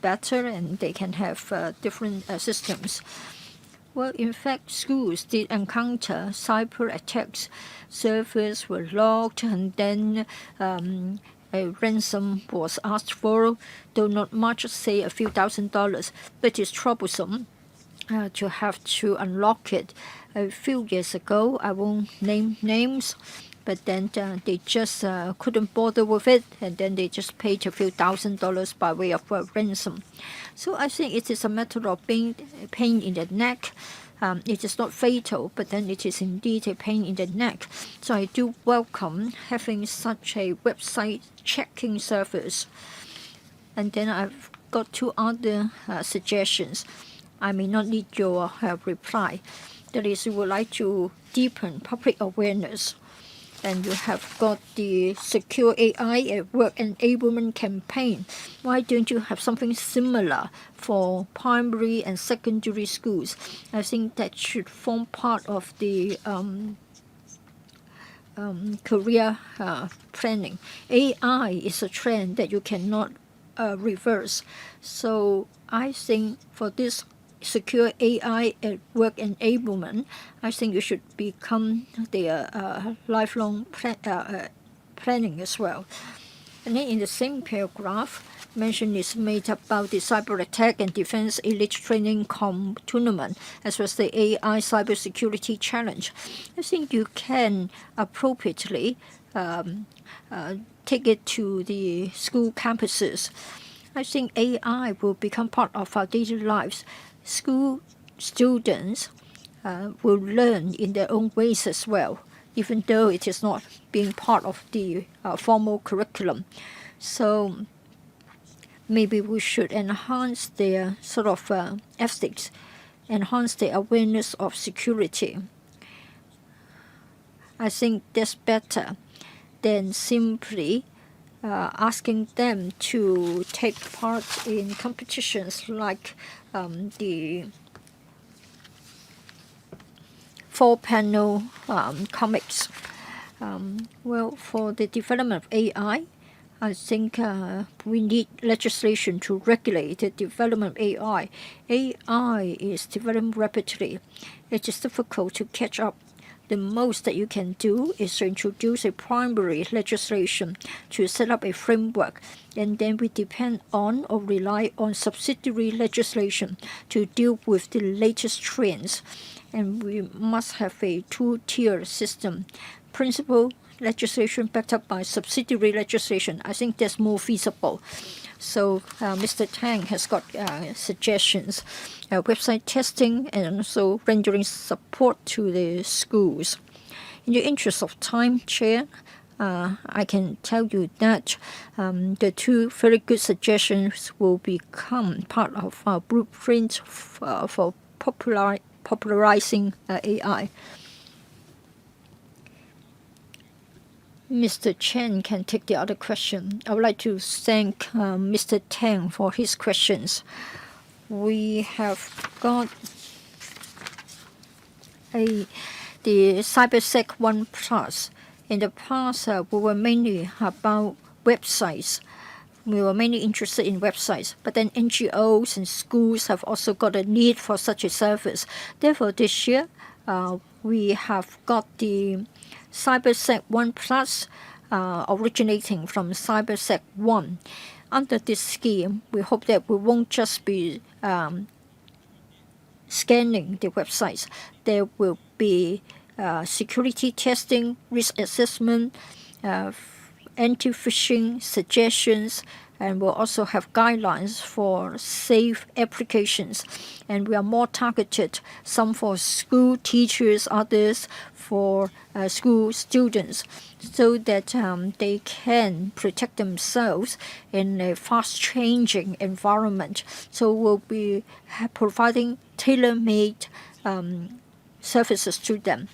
C: better and they can have different systems. Well, in fact, schools did encounter cyber attacks. Servers were locked, and then a ransom was asked for, though not much, say a few $1,000s, but it's troublesome to have to unlock it. A few years ago, I won't name names, but then they just couldn't bother with it, and then they just paid a few $1,000s by way of ransom. So I think it is a matter of being a pain in the neck. It is not fatal, but then it is indeed a pain in the neck. So I do welcome having such a website checking service. And then I've got 2 other suggestions. I may not need your reply. That is, you would like to deepen public awareness. And you have got the Secure AI at Work Enablement campaign. Why don't you have something similar for primary and secondary schools? I think that should form part of the career planning. AI is a trend that you cannot reverse. So I think for this secure AI at work enablement, I think you should become the lifelong planning as well. And then in the same paragraph, mention is made about the cyber attack and defense elite training tournament, as well as the AI cybersecurity challenge. I think you can appropriately take it to the school campuses. I think AI will become part of our daily lives. School students will learn in their own ways as well, even though it is not being part of the formal curriculum. So maybe we should enhance their sort of ethics, enhance their awareness of security. I think that's better than simply asking them to take part in competitions like the 4-panel comics. Well, for the development of AI, I think we need legislation to regulate the development of AI. AI is developing rapidly. It is difficult to catch up. The most that you can do is to introduce a primary legislation to set up a framework, and then we depend on or rely on subsidiary legislation to deal with the latest trends. And we must have a two-tier system. Principal legislation backed up by subsidiary legislation. I think that's more feasible. So Mr. Tang has got suggestions, website testing, and also rendering support to the schools. In the interest of time, Chair, I can tell you that the two very good suggestions will become part of our blueprint for popularizing AI. Mr. Chen can take the other question. I would like to thank Mr. Tang for his questions. We have got the CyberSec 1 Plus. In the past, we were mainly about websites. We were mainly interested in websites, but then NGOs and schools have also got a need for such a service. Therefore, this year, we have got the CyberSec 1 Plus originating from CyberSec 1. Under this scheme, we hope that we won't just be scanning the websites. There will be security testing, risk assessment, anti-phishing suggestions, and we'll also have guidelines for safe applications. And we are more targeted, some for school teachers, others for school students, so that they can protect themselves in a fast-changing environment. So we'll be providing tailor-made services to them,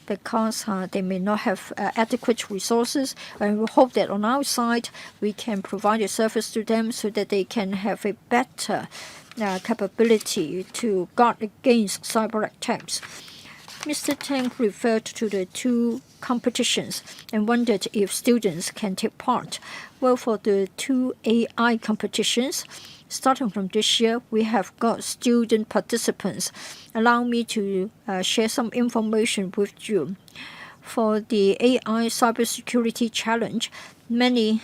C: because they may not have adequate resources. And we hope that on our side, we can provide a service to them so that they can have a better capability to guard against cyber attacks. Mr. Tang referred to the two competitions and wondered if students can take part. Well, for the two AI competitions, starting from this year, we have got student participants. Allow me to share some information with you. For the AI cybersecurity challenge, many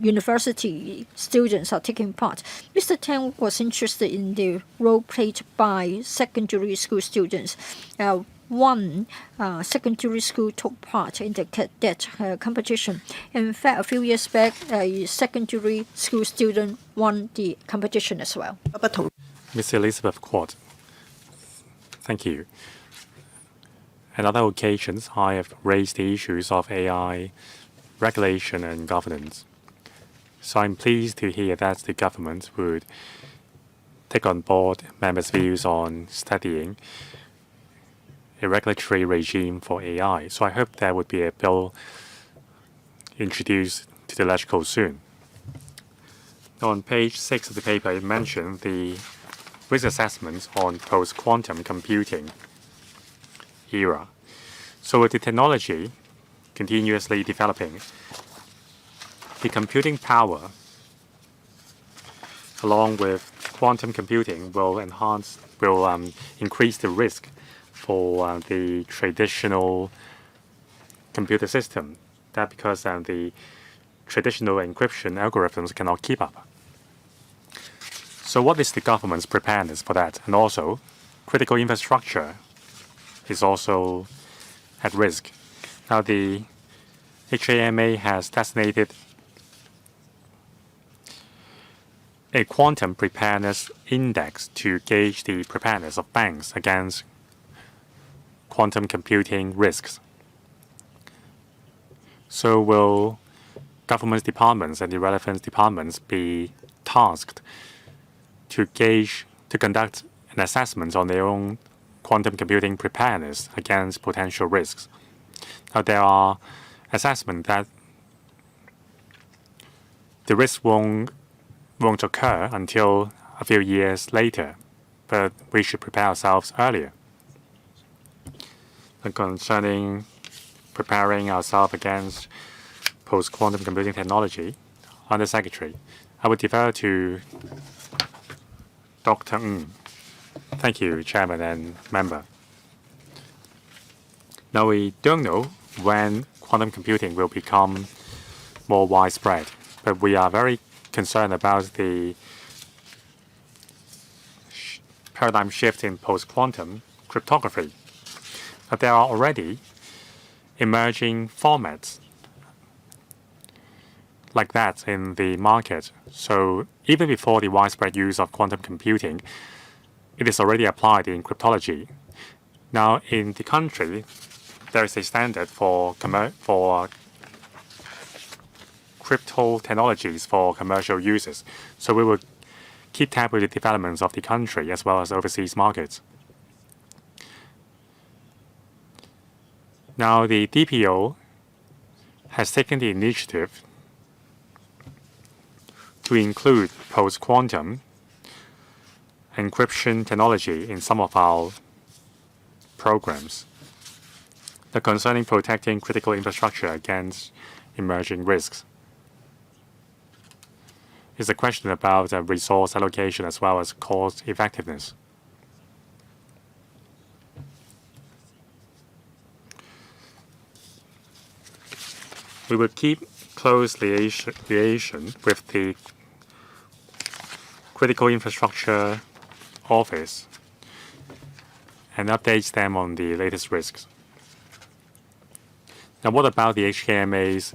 C: university students are taking part. Mr. Tang was interested in the role played by secondary school students. One secondary school took part in the cadet competition. In fact, a few years back, a secondary school student won the competition as well.
A: Ms. Elizabeth Quad, thank you. On other occasions, I have raised the issues of AI regulation and governance. So I'm pleased to hear that the government would take on board members' views on studying a regulatory regime for AI. So I hope there would be a bill introduced to the Legislative soon. On page 6 of the paper, it mentioned the risk assessments on post-quantum computing era. So with the technology continuously developing. The computing power, along with quantum computing, will increase the risk for the traditional computer system. That because the traditional encryption algorithms cannot keep up. So what is the government's preparedness for that? And also, critical infrastructure is also at risk. Now, the HAMA has designated a quantum preparedness index to gauge the preparedness of banks against quantum computing risks. So will government departments and the relevant departments be tasked to conduct an assessment on their own quantum computing preparedness against potential risks? Now, there are assessments that the risk won't occur until a few years later, but we should prepare ourselves earlier. And concerning preparing ourselves against post-quantum computing technology, Under Secretary, I would defer to Dr. Ng. Thank you, Chairman and Member. Now, we don't know when quantum computing will become more widespread, but we are very concerned about the paradigm shift in post-quantum cryptography. But there are already emerging formats like that in the market. So even before the widespread use of quantum computing, it is already applied in cryptology. Now, in the country, there is a standard for crypto technologies for commercial uses. So we will keep tab with the developments of the country as well as overseas markets. Now, the DPO has taken the initiative to include post-quantum encryption technology in some of our programs. The concerning protecting critical infrastructure against emerging risks is a question about resource allocation as well as cost effectiveness. We will keep close liaison with the Critical Infrastructure Office and update them on the latest risks. Now, what about the HKMA's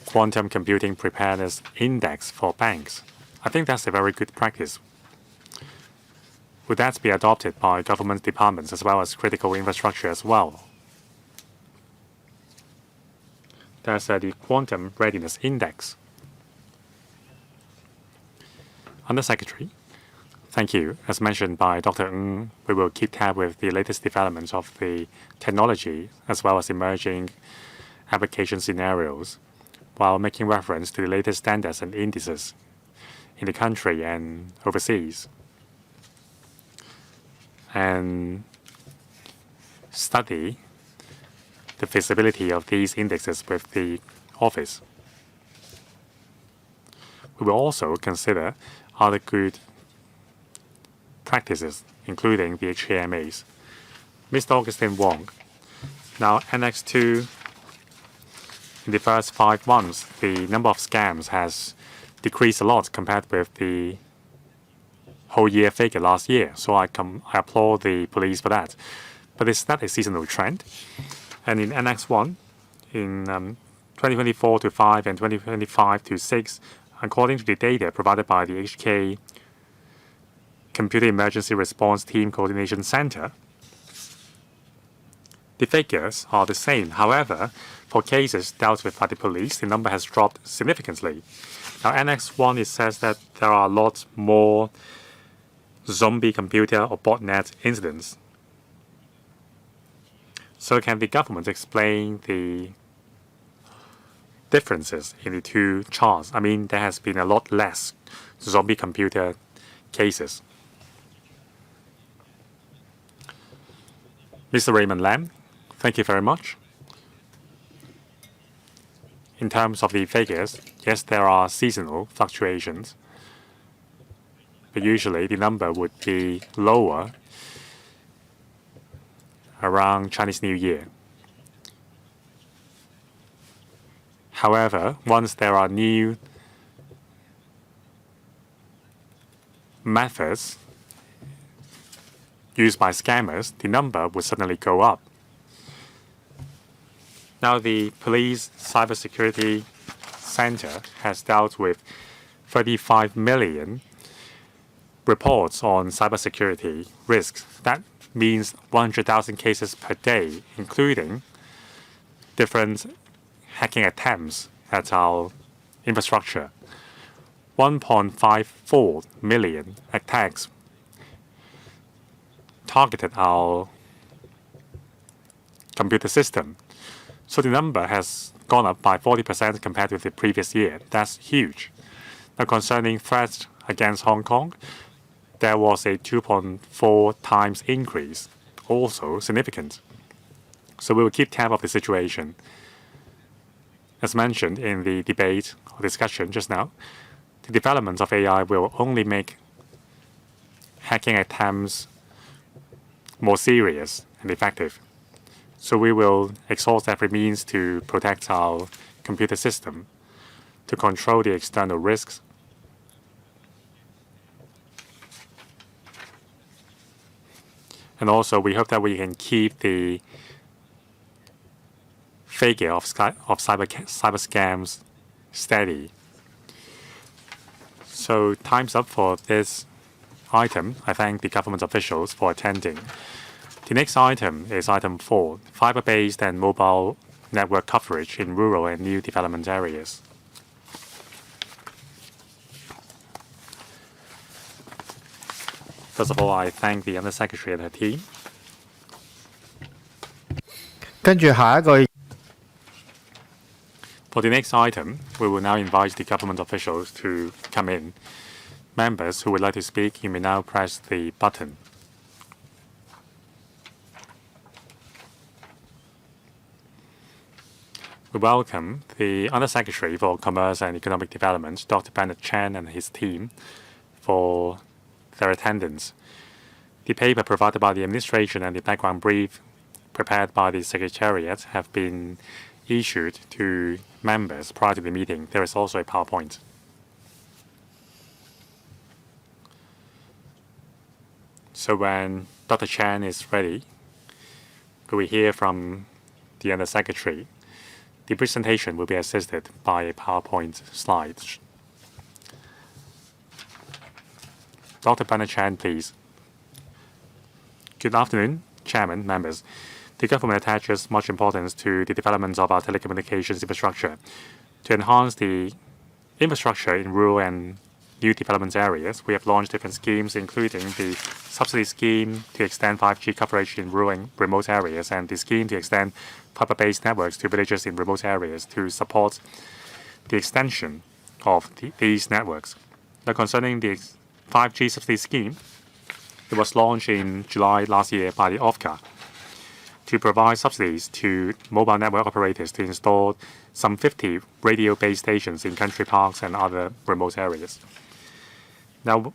A: Quantum Computing Preparedness Index for banks? I think that's a very good practice. Would that be adopted by government departments as well as critical infrastructure as well? That's the Quantum Readiness Index. Under Secretary, thank you. As mentioned by Dr. Ng, we will keep tab with the latest developments of the technology as well as emerging application scenarios while making reference to the latest standards and indices in the country and overseas, and study the feasibility of these indexes with the office. We will also consider other good practices, including the HKMAs. Mr. Augustine Wong. Now, Annex 2, in the first 5 months, the number of scams has decreased a lot compared with the whole year figure last year. So I applaud the police for that. But is that a seasonal trend? And in Annex 1, in 2024 to 5 and 2025 to 6, according to the data provided by the HK Computer Emergency Response Team Coordination Center, the figures are the same. However, for cases dealt with by the police, the number has dropped significantly. Now, Annex 1, it says that there are a lot more zombie computer or botnet incidents. So can the government explain the differences in the two charts? I mean, there has been a lot less zombie computer cases. Mr. Raymond Lam, thank you very much. in terms of the figures, yes, there are seasonal fluctuations, but usually the number would be lower around Chinese New Year. However, once there are new methods used by scammers, the number would suddenly go up. Now, the Police Cybersecurity Center has dealt with 35 million reports on cybersecurity risks. That means 100,000 cases per day, including different hacking attempts at our infrastructure. 1.54 million attacks targeted our computer system. So the number has gone up by 40% compared with the previous year. That's huge. Now, concerning threats against Hong Kong, there was a 2.4 times increase, also significant. So we will keep tab of the situation. As mentioned in the debate or discussion just now, the development of AI will only make hacking attempts more serious and effective. So we will exhaust every means to protect our computer system, to control the external risks. And also, we hope that we can keep the figure of cyber scams steady. So time's up for this item. I thank the government officials for attending. The next item is item 4, fiber-based and mobile network coverage in rural and new development areas. First of all, I thank the Undersecretary and her team.
B: 跟住下一個
A: For the next item, we will now invite the government officials to come in. Members who would like to speak, you may now press the button. We welcome the Undersecretary for Commerce and Economic Development, Dr. Bernard Chan, and his team for their attendance. The paper provided by the administration and the background brief prepared by the Secretariat have been issued to members prior to the meeting. There is also a PowerPoint. So when Dr. Chan is ready, we will hear from the Undersecretary. The presentation will be assisted by a PowerPoint slide. Dr. Bernard Chan, please. Good afternoon, Chairman, members. The government attaches much importance to the development of our telecommunications infrastructure. To enhance the infrastructure in rural and new development areas, we have launched different schemes, including the subsidy scheme to extend 5G coverage in rural and remote areas, and the scheme to extend fiber-based networks to villages in remote areas to support the extension of these networks. Now, concerning the 5G subsidy scheme, it was launched in July last year by the OFCA to provide subsidies to mobile network operators to install some 50 radio-based stations in country parks and other remote areas. Now,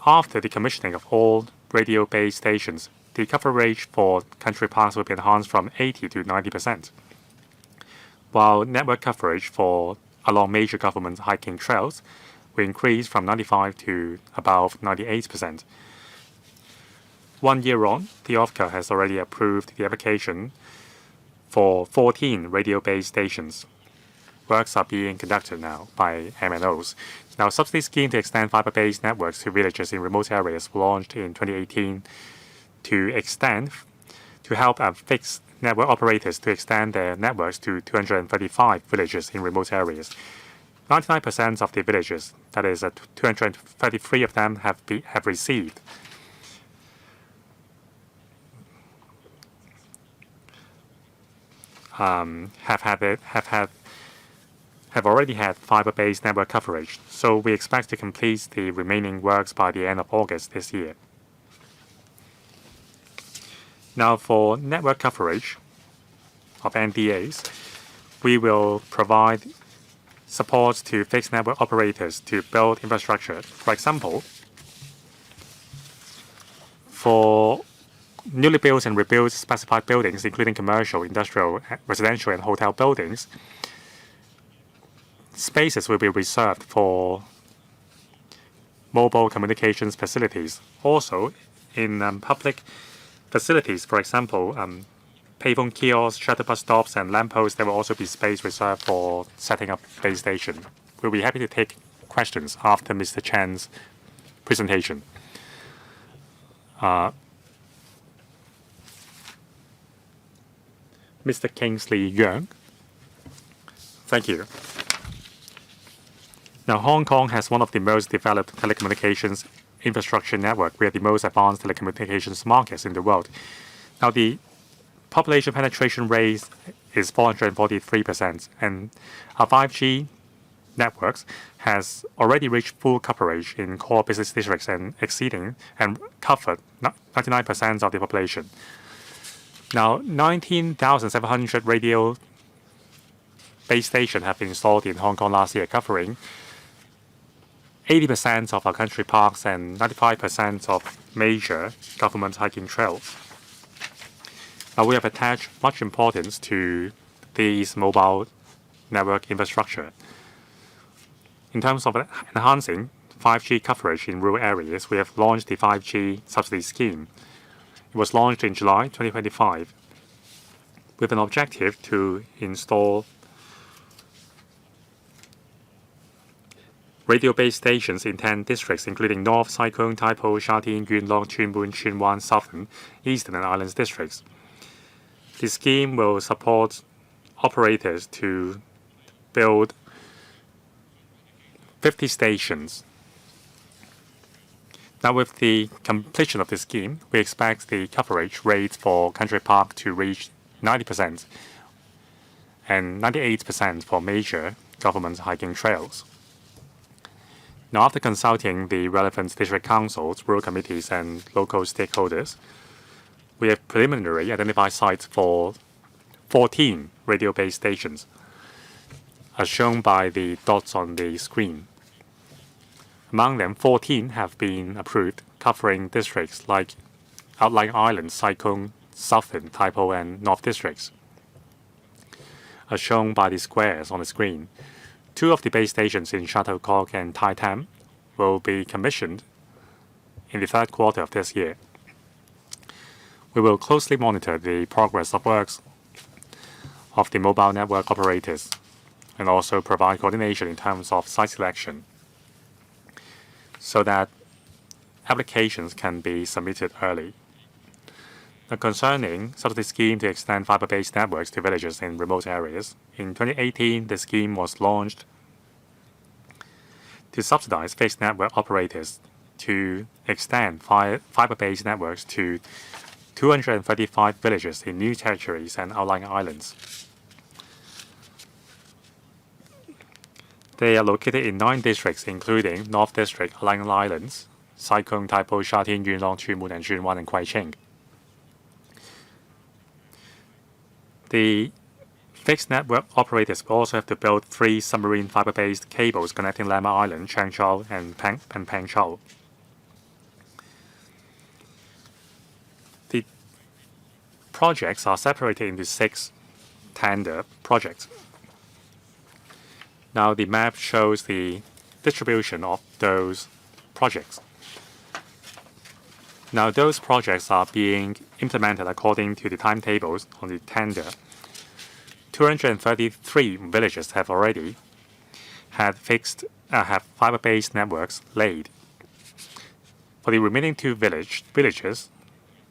A: after the commissioning of all radio-based stations, the coverage for country parks will be enhanced from 80 to 90%, while network coverage for along major government hiking trails will increase from 95 to above 98%. 1 year on, the OFCA has already approved the application for 14 radio-based stations. Works are being conducted now by MNOs. Now, subsidy scheme to extend fiber-based networks to villages in remote areas was launched in 2018 to help fixed network operators to extend their networks to 235 villages in remote areas. 99% of the villages, that is 233 of them, have received have already had fiber-based network coverage, so we expect to complete the remaining works by the end of August this year. Now, for network coverage of NDAs, we will provide support to fixed network operators to build infrastructure. For example, for newly built and rebuilt specified buildings, including commercial, industrial, residential, and hotel buildings, spaces will be reserved for mobile communications facilities. Also, in public facilities, for example, payphone kiosks, shuttle bus stops, and lampposts, there will also be space reserved for setting up base station. We'll be happy to take questions after Mr. Chan's presentation. Mr. Kingsley Young. Thank you. Now, Hong Kong has one of the most developed telecommunications infrastructure network. We are the most advanced telecommunications markets in the world. Now, the population penetration rate is 443%, and our 5G networks has already reached full coverage in core business districts and exceeding and covered 99% of the population. Now, 19,700 radio base stations have been installed in Hong Kong last year, covering 80% of our country parks and 95% of major government hiking trails. Now, we have attached much importance to these mobile network infrastructure. In terms of enhancing 5G coverage in rural areas, we have launched the 5G subsidy scheme. It was launched in July 2025 with an objective to install radio base stations in 10 districts, including North, Sai Kung, Tai Po, Sha Tin, Yuen Long, Tuen Mun, Tsuen Wan, Southern, Eastern, and Islands districts. The scheme will support operators to build 50 stations. Now, with the completion of the scheme, we expect the coverage rate for country park to reach 90% and 98% for major government hiking trails. Now, after consulting the relevant district councils, rural committees, and local stakeholders, we have preliminarily identified sites for 14 radio base stations, as shown by the dots on the screen. Among them, 14 have been approved, covering districts like outlying islands, Sai Kung, Southern, Tai Po, and North districts. As shown by the squares on the screen, 2 of the base stations in Shuttlecock and Tai Tam will be commissioned in the 3rd quarter of this year. We will closely monitor the progress of works of the mobile network operators and also provide coordination in terms of site selection so that applications can be submitted early. Now, concerning subsidy scheme to extend fiber-based networks to villages in remote areas, in 2018, the scheme was launched to subsidize fixed network operators to extend fiber-based networks to 235 villages in new territories and outlying islands. They are located in 9 districts, including North District, outlying islands, Sai Kung, Tai Po, Sha Tin, Yuen Long, Tuen Mun, and Tsuen Wan, and Kwai Ching. The fixed network operators will also have to build 3 submarine fiber-based cables connecting Lamma Island, Chang Chau, and Peng Chau. The projects are separated into 6 tender projects. Now, the map shows the distribution of those projects. Now, those projects are being implemented according to the timetables on the tender. 233 villages have already have fiber-based networks laid. For the remaining 2 villages,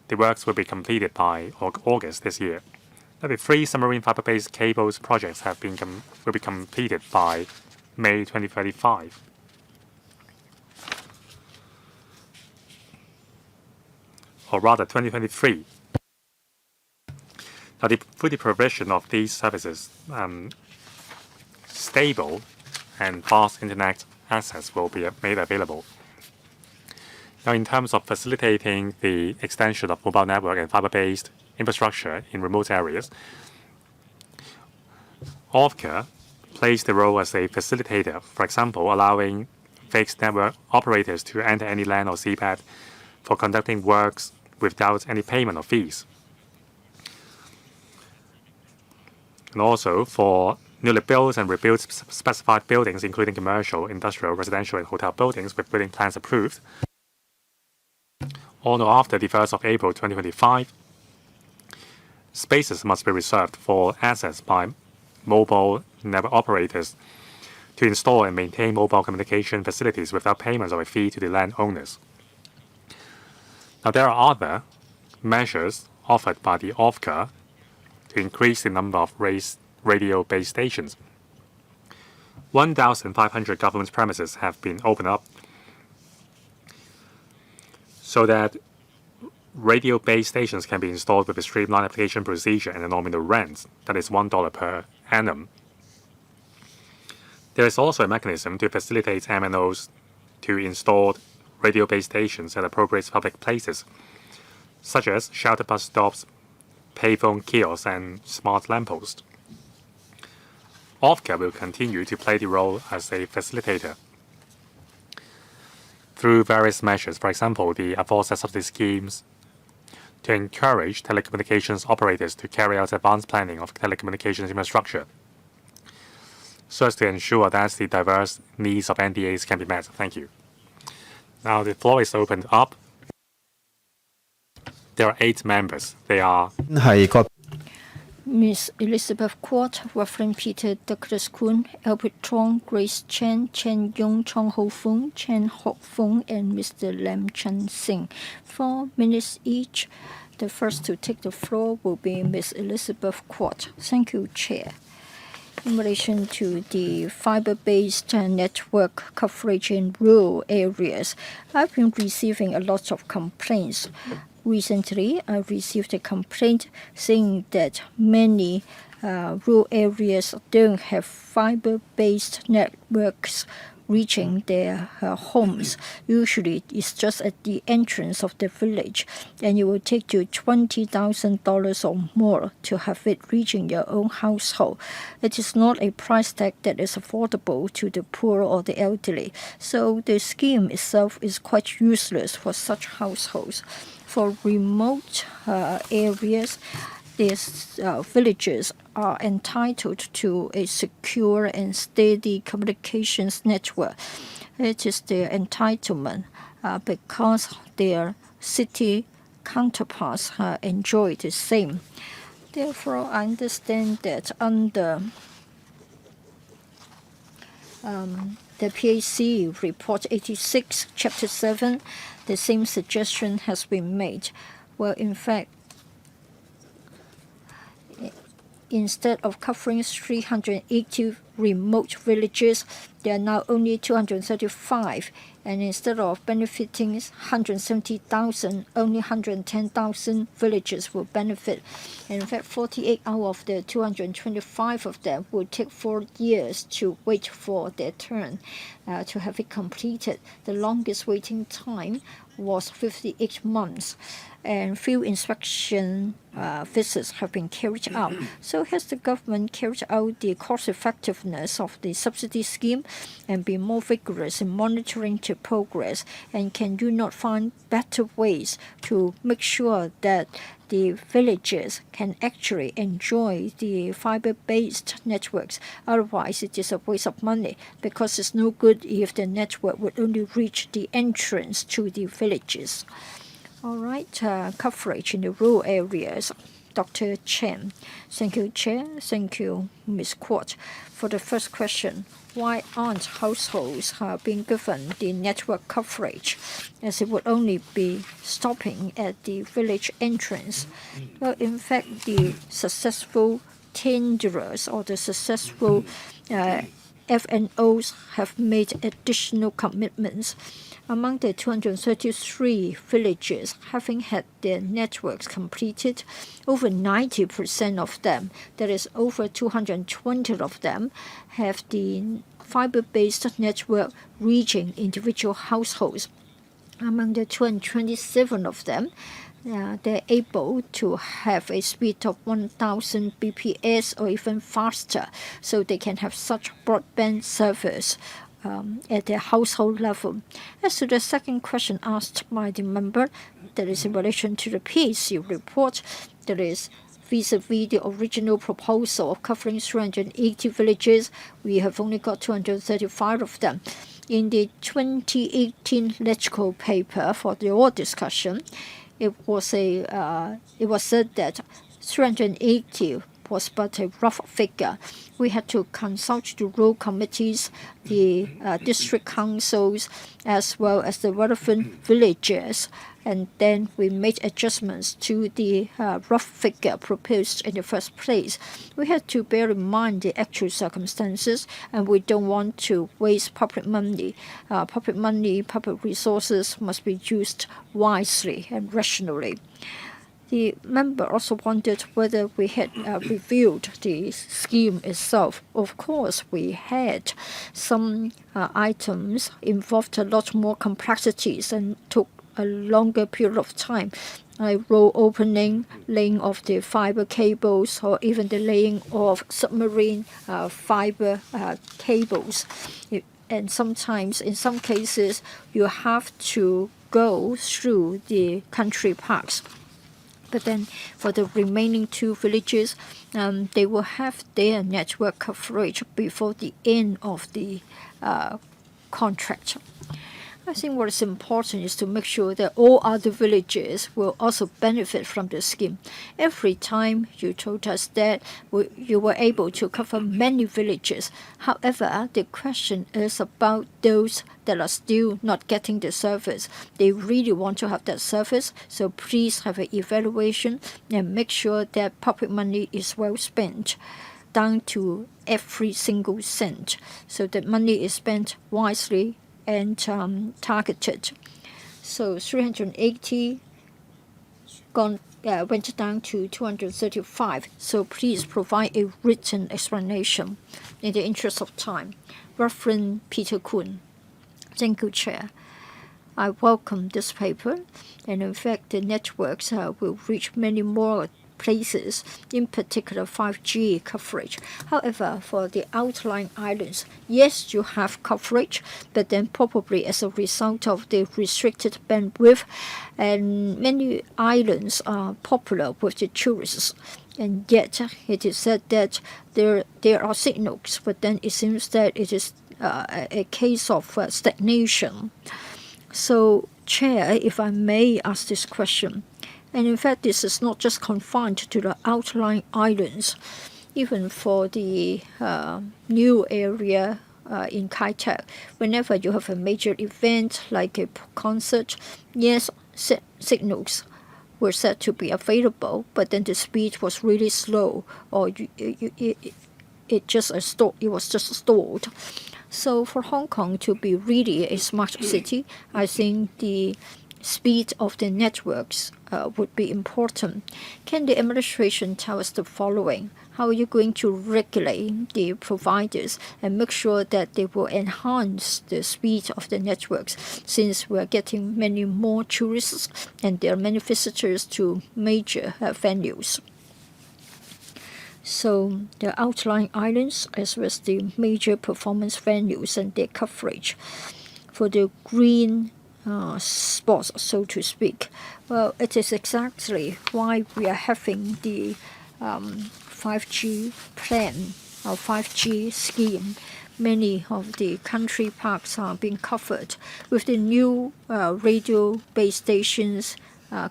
A: the works will be completed by August this year. Now, the 3 submarine fiber-based cables projects will be completed by May 2035. Or rather, 2023. Now, through the provision of these services, stable and fast internet access will be made available. Now, in terms of facilitating the extension of mobile network and fiber-based infrastructure in remote areas, OFCA plays the role as a facilitator, for example, allowing fixed network operators to enter any land or seabed for conducting works without any payment or fees. And also for newly built and rebuilt specified buildings, including commercial, industrial, residential, and hotel buildings with building plans approved, on or after the 1st of April 2025, spaces must be reserved for access by mobile network operators to install and maintain mobile communication facilities without payment of a fee to the landowners. Now, there are other measures offered by the OFCA to increase the number of radio base stations. 1,500 government premises have been opened up so that radio base stations can be installed with a streamlined application procedure and a nominal rent, that is $1 per annum. There is also a mechanism to facilitate MNOs to install radio base stations at appropriate public places, such as shelter bus stops, payphone kiosks, and smart lampposts. OFCA will continue to play the role as a facilitator through various measures, for example, the aforesaid subsidy schemes, to encourage telecommunications operators to carry out advanced planning of telecommunications infrastructure, so as to ensure that the diverse needs of NDAs can be met. Thank you. Now the floor is opened up. There are 8 members. They are
C: Ms. Elizabeth Quat, Reverend Peter Douglas Kuhn, Albert Chong, Grace Chen, Chen Yong, Chong Ho Fung, Chen Ho Fung, and Mr. Lam Chen Sing. 4 minutes each. The first to take the floor will be Ms. Elizabeth Quat. Thank you, Chair. In relation to the fiber-based network coverage in rural areas, I've been receiving a lot of complaints. Recently, I received a complaint saying that many rural areas don't have fiber-based networks reaching their homes. Usually, it's just at the entrance of the village, and it will take you $20,000 or more to have it reaching your own household. It is not a price tag that is affordable to the poor or the elderly, so the scheme itself is quite useless for such households. For remote areas, these villages are entitled to a secure and steady communications network. It is their entitlement because their city counterparts enjoy the same. Therefore, I understand that under the PAC Report 86, Chapter 7, the same suggestion has been made. Well, in fact, instead of covering 380 remote villages, there are now only 235. And instead of benefiting 170,000, only 110,000 villages will benefit. And in fact, 48 out of the 225 of them will take 4 years to wait for their turn to have it completed. The longest waiting time was 58 months. And few inspection visits have been carried out. So has the government carried out the cost effectiveness of the subsidy scheme and been more vigorous in monitoring the progress? And can you not find better ways to make sure that the villages can actually enjoy the fiber-based networks? Otherwise, it is a waste of money, because it's no good if the network would only reach the entrance to the villages. All right, coverage in the rural areas. Dr. Chen. Thank you, Chair. Thank you, Ms. Quat. For the first question, why aren't households being given the network coverage, as it would only be stopping at the village entrance? Well, in fact, the successful tenderers or the successful FNOs have made additional commitments. Among the 233 villages having had their networks completed, over 90% of them, that is over 220 of them, have the fiber-based network reaching individual households. Among the 227 of them, they're able to have a speed of 1000 bps or even faster, so they can have such broadband service at their household level. As to the second question asked by the member, that is in relation to the PAC report, that is vis-a-vis the original proposal of covering 380 villages, we have only got 235 of them. In the 2018 legislative paper for the all discussion, it was said that 380 was but a rough figure. We had to consult the rural committees, the district councils, as well as the relevant villages, and then we made adjustments to the rough figure proposed in the first place. We had to bear in mind the actual circumstances, and we don't want to waste public money. Public resources must be used wisely and rationally. The member also wondered whether we had reviewed the scheme itself. Of course, we had. Some items involved a lot more complexities and took a longer period of time, like road opening, laying of the fiber cables, or even the laying of submarine fiber cables. And sometimes, in some cases, you have to go through the country parks. But then for the remaining two villages, they will have their network coverage before the end of the contract. I think what is important is to make sure that all other villages will also benefit from the scheme. Every time you told us that you were able to cover many villages. However, the question is about those that are still not getting the service. They really want to have that service, so please have an evaluation and make sure that public money is well spent, down to every single cent, so that money is spent wisely and targeted. So 380 went down to 235. So please provide a written explanation in the interest of time. Reverend Peter Kuhn. Thank you, Chair. I welcome this paper, and in fact the networks will reach many more places, in particular 5G coverage. However, for the outlying islands, yes, you have coverage, but then probably as a result of the restricted bandwidth, and many islands are popular with the tourists. And yet, it is said that there are signals, but then it seems that it is a case of stagnation. So, Chair, if I may ask this question, and in fact, this is not just confined to the outlying islands. Even for the new area in Kai Tak, whenever you have a major event like a concert, yes, signals were said to be available, but then the speed was really slow, or it was just stalled. So for Hong Kong to be really a smart city, I think the speed of the networks would be important. Can the administration tell us the following? How are you going to regulate the providers and make sure that they will enhance the speed of the networks, since we are getting many more tourists and there are many visitors to major venues? So the outlying islands, as well as the major performance venues and their coverage. For the green spots, so to speak, well, it is exactly why we are having the 5G plan or 5G scheme. Many of the country parks are being covered with the new radio base stations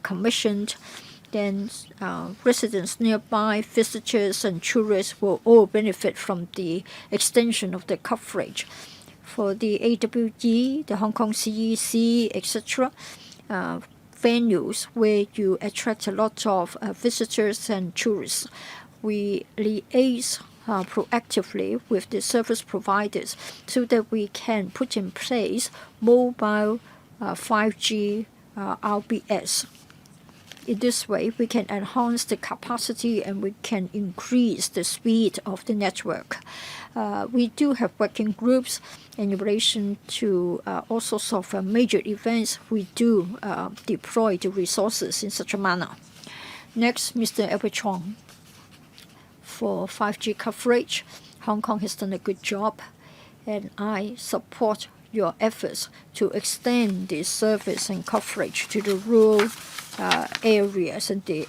C: commissioned. Then residents nearby, visitors and tourists will all benefit from the extension of the coverage. For the AWE, the Hong Kong CEC, etc., venues where you attract a lot of visitors and tourists, we liaise proactively with the service providers so that we can put in place mobile 5G RBS. In this way, we can enhance the capacity and we can increase the speed of the network. We do have working groups in relation to all sorts of major events. We do deploy the resources in such a manner. Next, Mr. Edward Chong. For 5G coverage, Hong Kong has done a good job, and I support your efforts to extend the service and coverage to the rural areas and the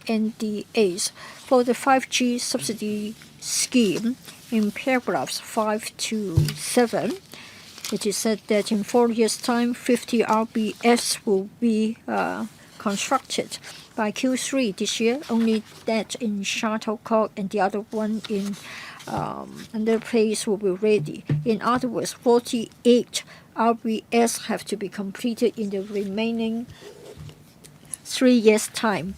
C: NDAs. For the 5G subsidy scheme, in paragraphs 5 to 7, it is said that in 4 years' time, 50 RBS will be constructed by Q3 this year, only that in Shuttlecock and the other one in another place will be ready. In other words, 48 RBS have to be completed in the remaining 3 years' time.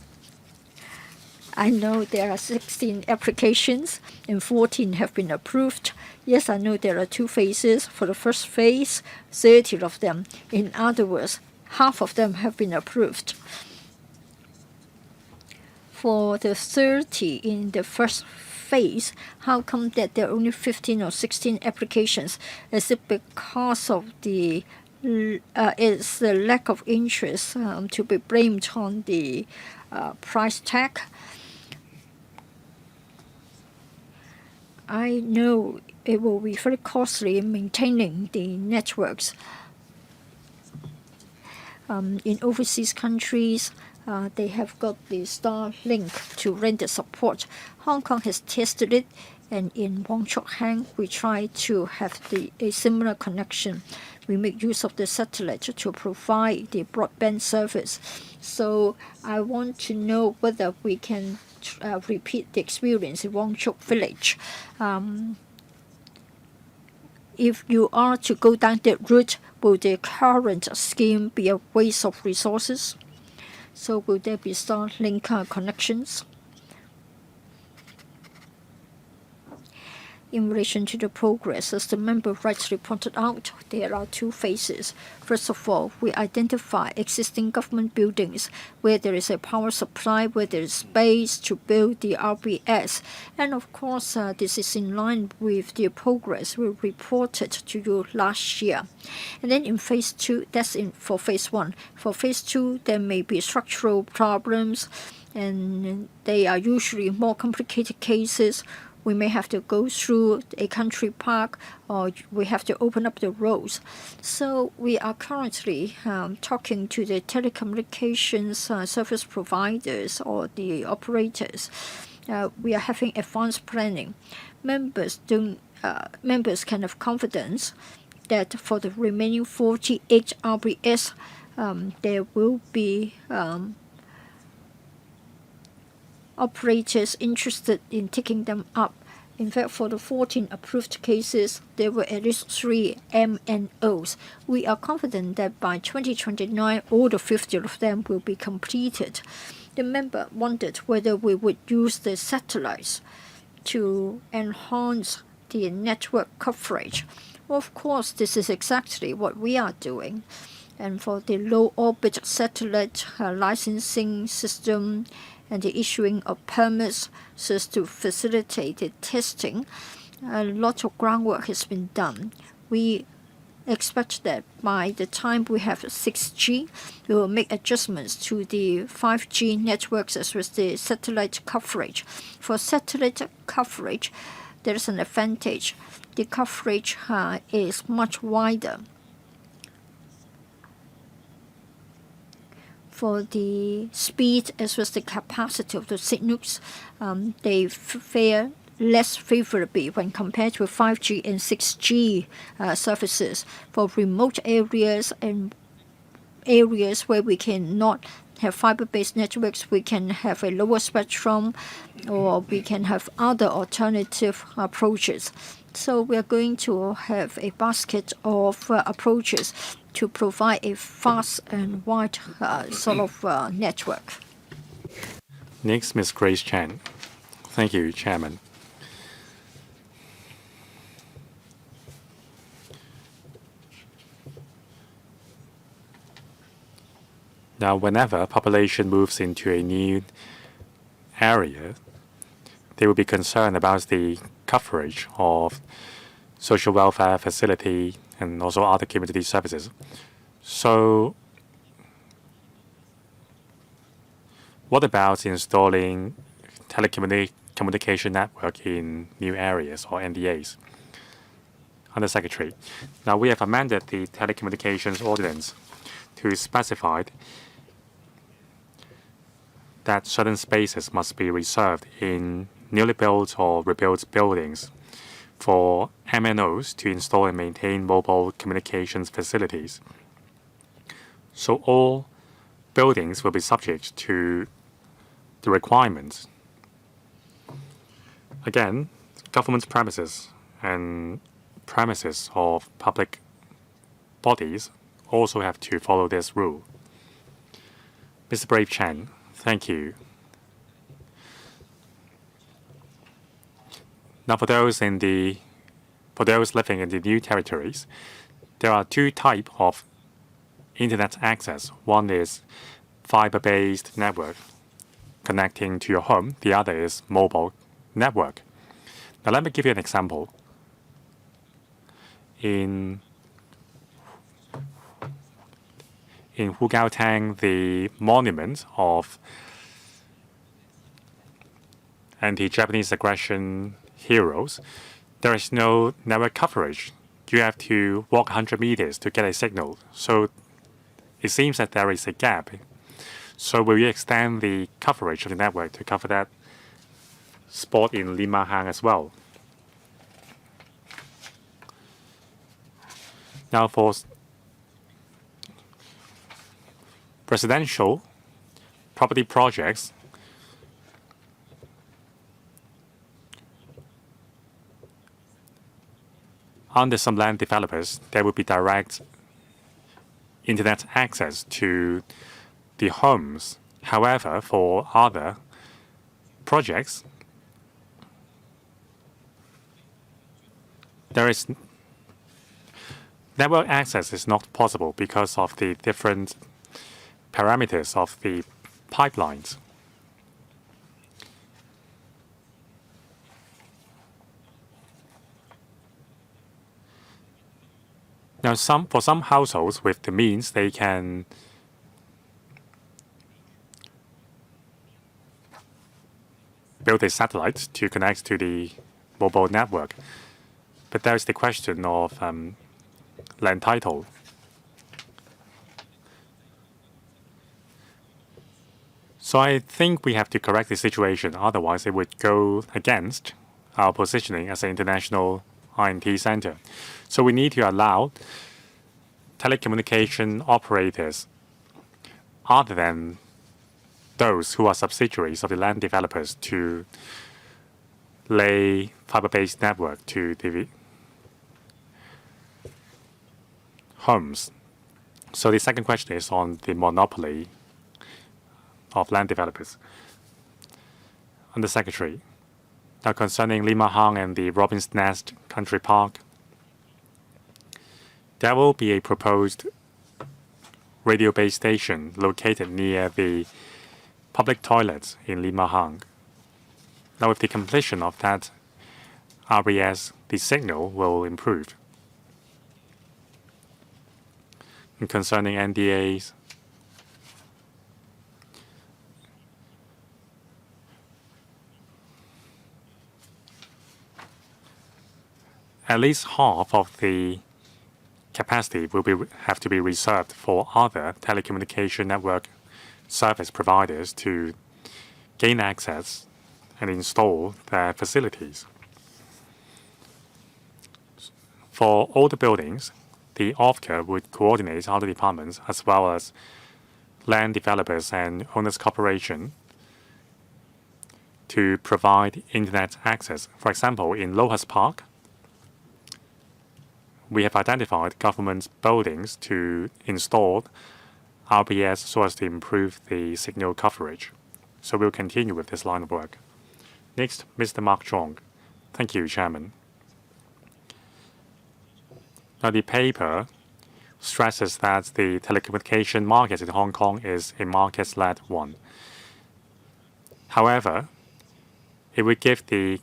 C: I know there are 16 applications and 14 have been approved. Yes, I know there are 2 phases. For the first phase, 30 of them. In other words, half of them have been approved. For the 30 in the first phase, how come that there are only 15 or 16 applications? Is it because of the lack of interest to be blamed on the price tag? I know it will be very costly in maintaining the networks. In overseas countries, they have got the Starlink to render support. Hong Kong has tested it, and in Wong Chuk Hang, we try to have a similar connection. We make use of the satellite to provide the broadband service. So I want to know whether we can repeat the experience in Wong Chuk Village. If you are to go down that route, will the current scheme be a waste of resources? So will there be Starlink connections? In relation to the progress, as the member rightly pointed out, there are 2 phases. First of all, we identify existing government buildings where there is a power supply, where there is space to build the RBS. And of course, this is in line with the progress we reported to you last year. And then in phase 2, that's for phase 1. For phase 2, there may be structural problems, and they are usually more complicated cases. We may have to go through a country park, or we have to open up the roads. So we are currently talking to the telecommunications service providers or the operators. We are having advanced planning. Members can have confidence that for the remaining 48 RBS, there will be operators interested in taking them up. In fact, for the 14 approved cases, there were at least 3 MNOs. We are confident that by 2029, all the 50 of them will be completed. The member wondered whether we would use the satellites to enhance the network coverage. Well, of course, this is exactly what we are doing. And for the low orbit satellite licensing system and the issuing of permits so as to facilitate the testing, a lot of groundwork has been done. We expect that by the time we have 6G, we will make adjustments to the 5G networks as well as the satellite coverage. For satellite coverage, there is an advantage. The coverage is much wider. For the speed as well as the capacity of the signals, they fare less favorably when compared with 5G and 6G services. For remote areas and areas where we cannot have fiber-based networks, we can have a lower spectrum, or we can have other alternative approaches. So we are going to have a basket of approaches to provide a fast and wide sort of network.
A: Next, Ms. Grace Chan. Thank you, Chairman. Now, whenever population moves into a new area, they will be concerned about the coverage of social welfare facility and also other community services. So what about installing telecommunication network in new areas or NDAs? Under Secretary, now we have amended the telecommunications ordinance to specify that certain spaces must be reserved in newly built or rebuilt buildings for MNOs to install and maintain mobile communications facilities. So all buildings will be subject to the requirements. Again, government premises and premises of public bodies also have to follow this rule. Mr. Brave Chen, thank you. Now, for those living in the new territories, there are two types of internet access. One is fiber-based network connecting to your home. The other is mobile network. Now, let me give you an example. In Hugaotang, the monument of anti-Japanese aggression heroes, there is no network coverage. You have to walk 100 meters to get a signal. So it seems that there is a gap. So will you extend the coverage of the network to cover that spot in Limahang as well? Now, for residential property projects, under some land developers, there will be direct internet access to the homes. However, for other projects, network access is not possible because of the different parameters of the pipelines. Now, for some households with the means, they can build a satellite to connect to the mobile network. But there is the question of land title. So I think we have to correct the situation. Otherwise, it would go against our positioning as an international INT center. So we need to allow telecommunication operators, other than those who are subsidiaries of the land developers, to lay fiber-based network to the homes. So the second question is on the monopoly of land developers. Under Secretary, now concerning Limahang and the Robin's Nest Country Park, there will be a proposed radio base station located near the public toilets in Limahang. Now, with the completion of that RBS, the signal will improve. And concerning NDAs, at least half of the capacity will have to be reserved for other telecommunication network service providers to gain access and install their facilities. For all the buildings, the OFCA would coordinate other departments as well as land developers and owners corporation to provide internet access. For example, in Lohas Park, we have identified government buildings to install RBS so as to improve the signal coverage. So we'll continue with this line of work. Next, Mr. Mark Chong. Thank you, Chairman. Now, the paper stresses that the telecommunication market in Hong Kong is a market-led one. However, it would give the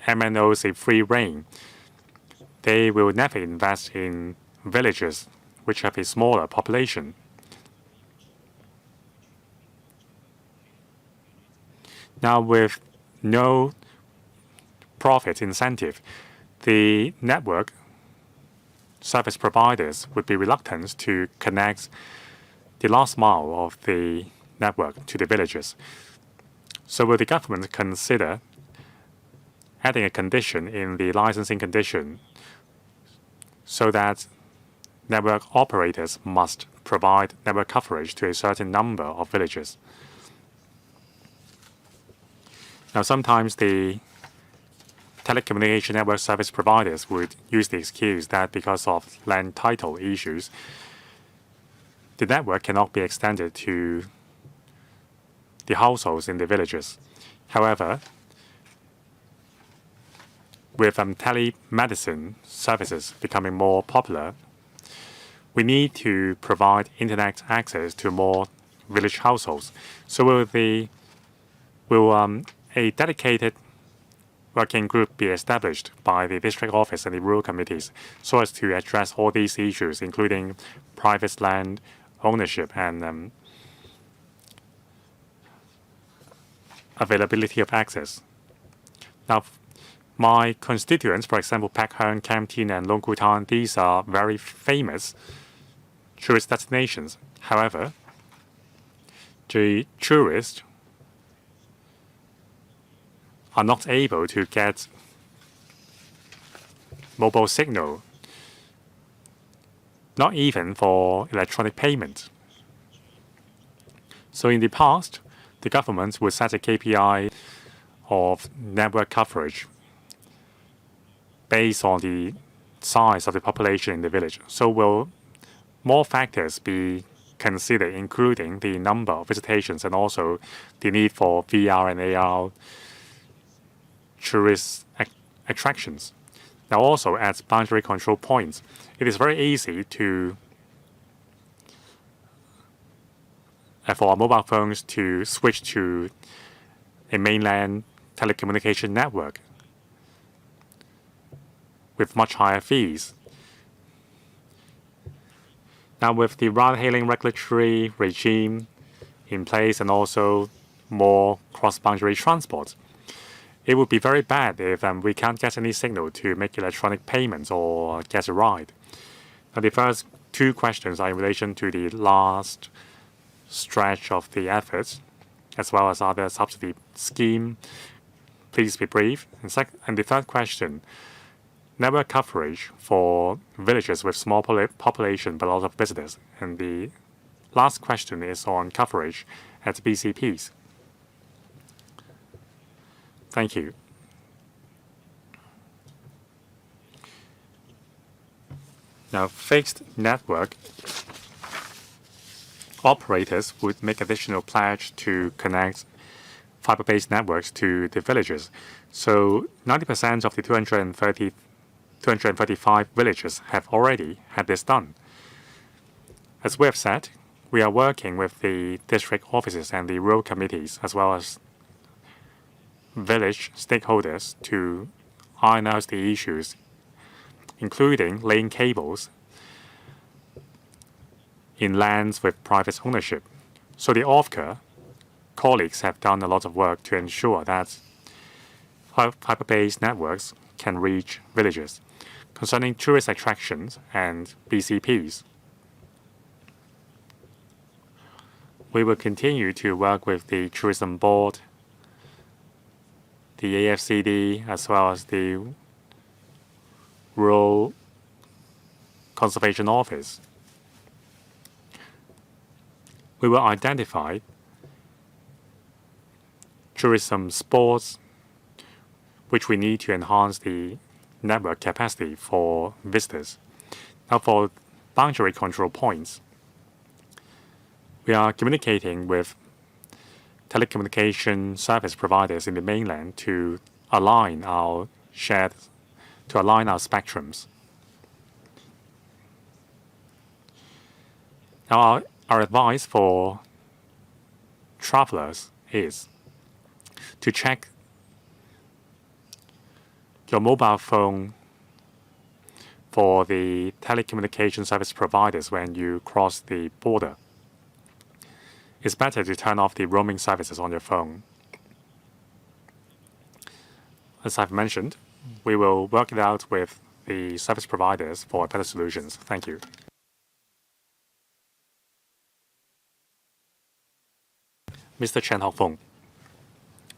A: MNOs a free rein. They will never invest in villages which have a smaller population. Now, with no profit incentive, the network service providers would be reluctant to connect the last mile of the network to the villages. So will the government consider adding a condition in the licensing condition so that network operators must provide network coverage to a certain number of villages? Now, sometimes the telecommunication network service providers would use the excuse that because of land title issues, the network cannot be extended to the households in the villages. However, with telemedicine services becoming more popular, we need to provide internet access to more village households. So will a dedicated working group be established by the district office and the rural committees so as to address all these issues, including private land ownership and availability of access? Now, my constituents, for example, Pak Hang, Kam Tin, and Long Gu Tan, these are very famous tourist destinations. However, the tourists are not able to get mobile signal, not even for electronic payment. So in the past, the government would set a KPI of network coverage based on the size of the population in the village. So will more factors be considered, including the number of visitations and also the need for VR and AR tourist attractions? Now, also at boundary control points, it is very easy to for our mobile phones to switch to a mainland telecommunication network with much higher fees. Now, with the ride-hailing regulatory regime in place and also more cross-boundary transport, it would be very bad if we can't get any signal to make electronic payments or get a ride. Now, the first two questions are in relation to the last stretch of the efforts, as well as other subsidy scheme. Please be brief. And the third question, network coverage for villages with small population but a lot of visitors. And the last question is on coverage at BCPs. Thank you. Now, fixed network operators would make additional pledge to connect fiber-based networks to the villages. So 90% of the 235 villages have already had this done. As we have said, we are working with the district offices and the rural committees as well as village stakeholders to iron out the issues, including laying cables in lands with private ownership. So the OFCA colleagues have done a lot of work to ensure that fiber-based networks can reach villages. Concerning tourist attractions and BCPs, we will continue to work with the Tourism Board, the AFCD, as well as the Rural Conservation Office. We will identify tourism spots which we need to enhance the network capacity for visitors. Now, for boundary control points, we are communicating with telecommunication service providers in the mainland to align our spectrums. Now, our advice for travelers is to check your mobile phone for the telecommunication service providers when you cross the border. It's better to turn off the roaming services on your phone. As I've mentioned, we will work it out with the service providers for better solutions. Thank you. Mr. Chen Hao-feng.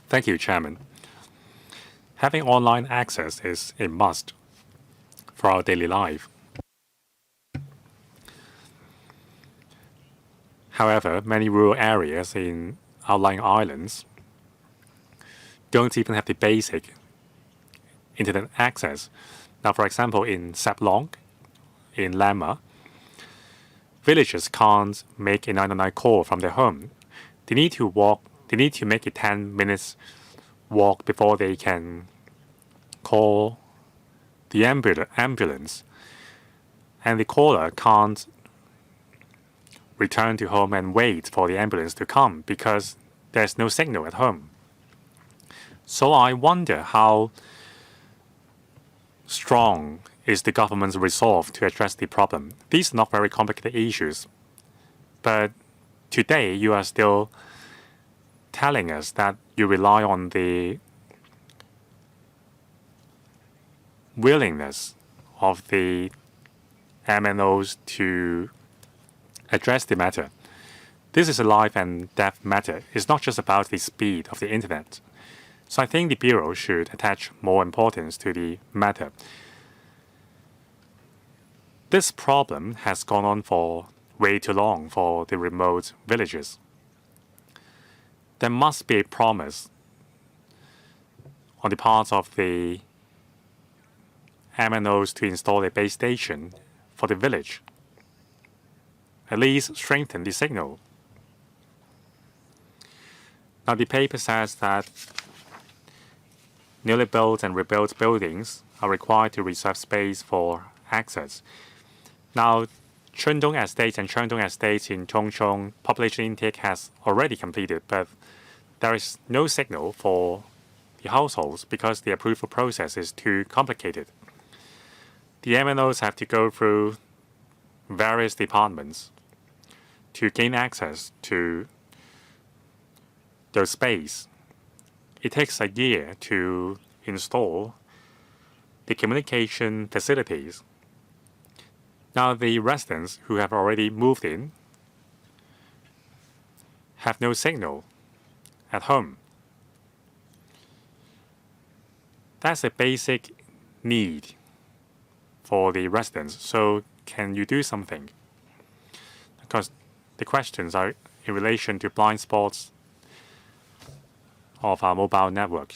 A: Thank you, Chairman. Having online access is a must for our daily life. However, many rural areas in outlying islands don't even have the basic internet access. Now, for example, in Sap Long, in Lama, villagers can't make a 999 call from their home. They need to make a 10 minutes walk before they can call the ambulance. And the caller can't return to home and wait for the ambulance to come because there's no signal at home. So I wonder how strong is the government's resolve to address the problem. These are not very complicated issues, but today you are still telling us that you rely on the willingness of the MNOs to address the matter. This is a life and death matter. It's not just about the speed of the internet. So I think the Bureau should attach more importance to the matter. This problem has gone on for way too long for the remote villages. There must be a promise on the part of the MNOs to install a base station for the village. At least strengthen the signal. Now, the paper says that newly built and rebuilt buildings are required to reserve space for access. Now, Chundong Estate and Cheongdong Estate in Tongchong population intake has already completed, but there is no signal for the households because the approval process is too complicated. The MNOs have to go through various departments to gain access to those space. It takes a year to install the communication facilities. Now, the residents who have already moved in have no signal at home. That's a basic need for the residents. So can you do something? Because the questions are in relation to blind spots of our mobile network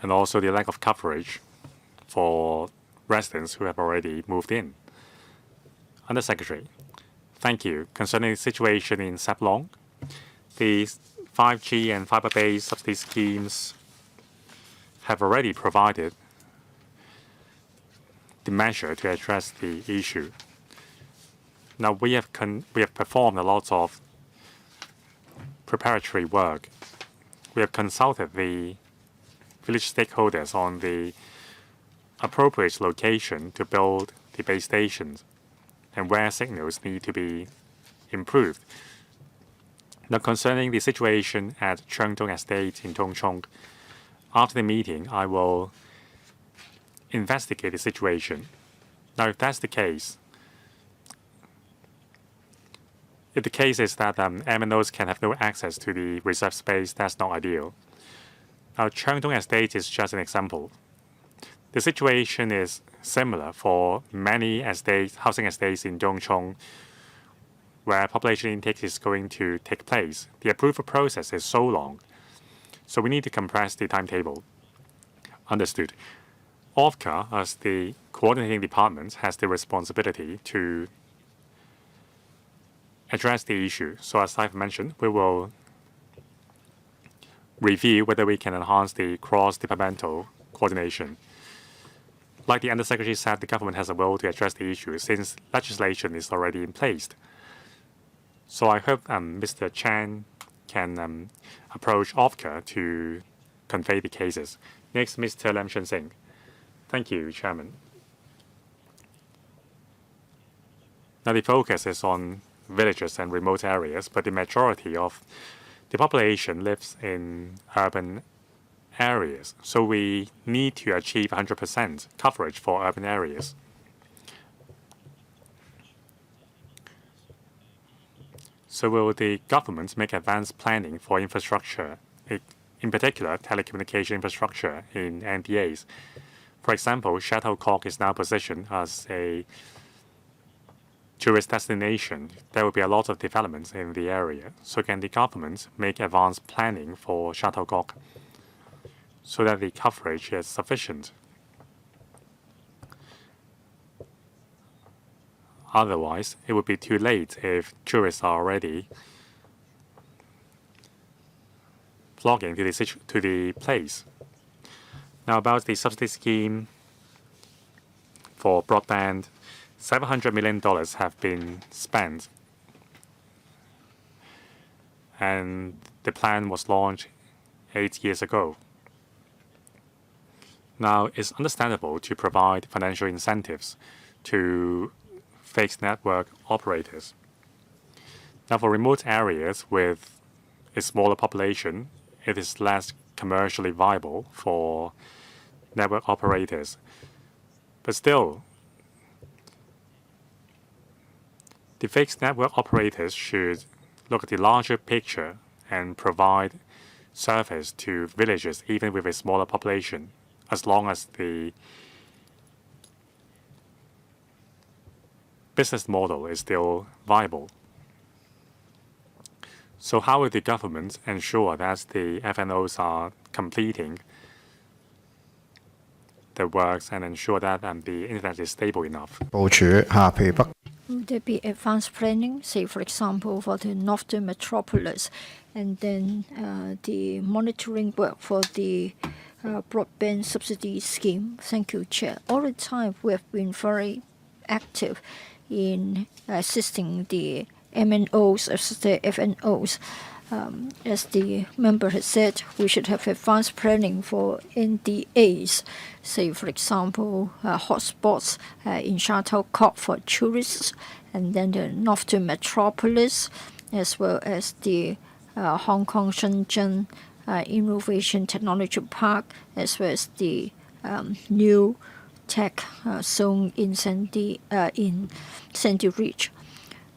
A: and also the lack of coverage for residents who have already moved in. Undersecretary, thank you. Concerning the situation in Sap Long, the 5G and fiber-based subsidy schemes have already provided the measure to address the issue. Now, we have performed a lot of preparatory work. We have consulted the village stakeholders on the appropriate location to build the base stations and where signals need to be improved. Now, concerning the situation at Cheongdong Estate in Tongchong, after the meeting, I will investigate the situation. Now, if that's the case, if the case is that MNOs can have no access to the reserved space, that's not ideal. Now, Cheongdong Estate is just an example. The situation is similar for many housing estates in Dongchong, where population intake is going to take place. The approval process is so long, so we need to compress the timetable. Understood. OFCA, as the coordinating department, has the responsibility to address the issue. So as I've mentioned, we will review whether we can enhance the cross-departmental coordination. like the Undersecretary said, the government has a role to address the issue since legislation is already in place. So I hope Mr. Chan can approach OFCA to convey the cases. Next, Mr. Lam Shen Singh. Thank you, Chairman. Now the focus is on villages and remote areas, but the majority of the population lives in urban areas. So we need to achieve 100% coverage for urban areas. So will the government make advanced planning for infrastructure, in particular telecommunication infrastructure in NDAs? For example, Shuttlecock is now positioned as a tourist destination. There will be a lot of developments in the area. So can the government make advanced planning for Shuttlecock so that the coverage is sufficient? Otherwise, it would be too late if tourists are already flocking to the place. Now about the subsidy scheme for broadband, $700 million have been spent, and the plan was launched 8 years ago. Now, it's understandable to provide financial incentives to fixed network operators. Now, for remote areas with a smaller population, it is less commercially viable for network operators. But still, the fixed network operators should look at the larger picture and provide service to villages even with a smaller population, as long as the business model is still viable. So how will the government ensure that the FNOs are completing the works and ensure that the internet is stable enough?
B: 部署下，譬如北
C: Would there be advanced planning, say, for example, for the northern metropolis, and then the monitoring work for the broadband subsidy scheme? Thank you, Chair. All the time we have been very active in assisting the MNOs, as the FNOs. As the member has said, we should have advanced planning for NDAs, say, for example, hotspots in Shuttlecock for tourists, and then the northern metropolis, as well as the Hong Kong Shenzhen Innovation Technology Park, as well as the new tech zone in Sandy Ridge.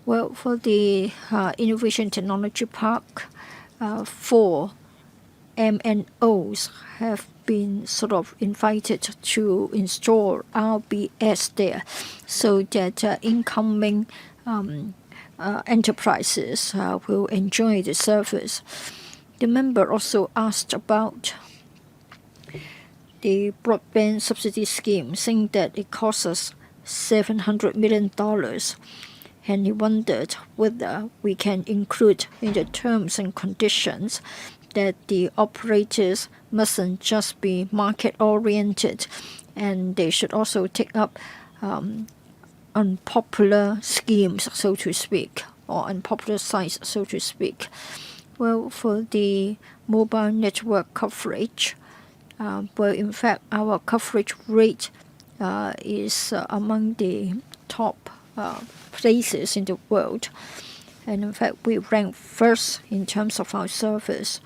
C: Well, for the Innovation Technology Park, 4 MNOs have been sort of invited to install RBS there, so that incoming enterprises will enjoy the service. The member also asked about the broadband subsidy scheme, saying that it costs us $700 million. And he wondered whether we can include in the terms and conditions that the operators mustn't just be market-oriented, and they should also take up unpopular schemes, so to speak, or unpopular sites, so to speak. Well, for the mobile network coverage, well, in fact, our coverage rate is among the top places in the world, and in fact we rank first in terms of our service.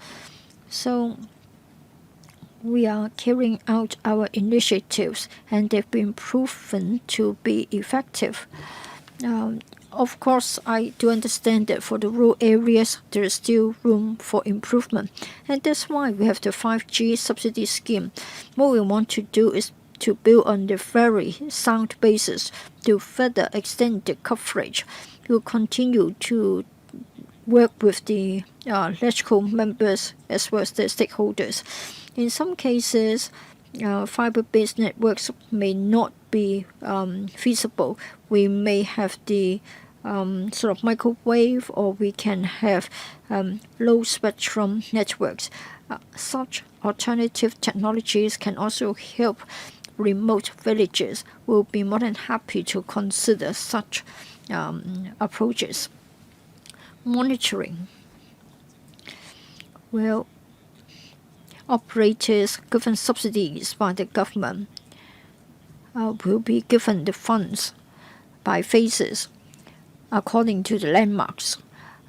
C: So we are carrying out our initiatives, and they've been proven to be effective. Of course, I do understand that for the rural areas there is still room for improvement, and that's why we have the 5G subsidy scheme. What we want to do is to build on the very sound basis to further extend the coverage. We'll continue to work with the LegCo members as well as the stakeholders. In some cases, fibre-based networks may not be feasible. We may have the sort of microwave, or we can have low spectrum networks. Such alternative technologies can also help remote villages will be more than happy to consider such approaches. Monitoring. Well, operators given subsidies by the government will be given the funds by phases according to the landmarks.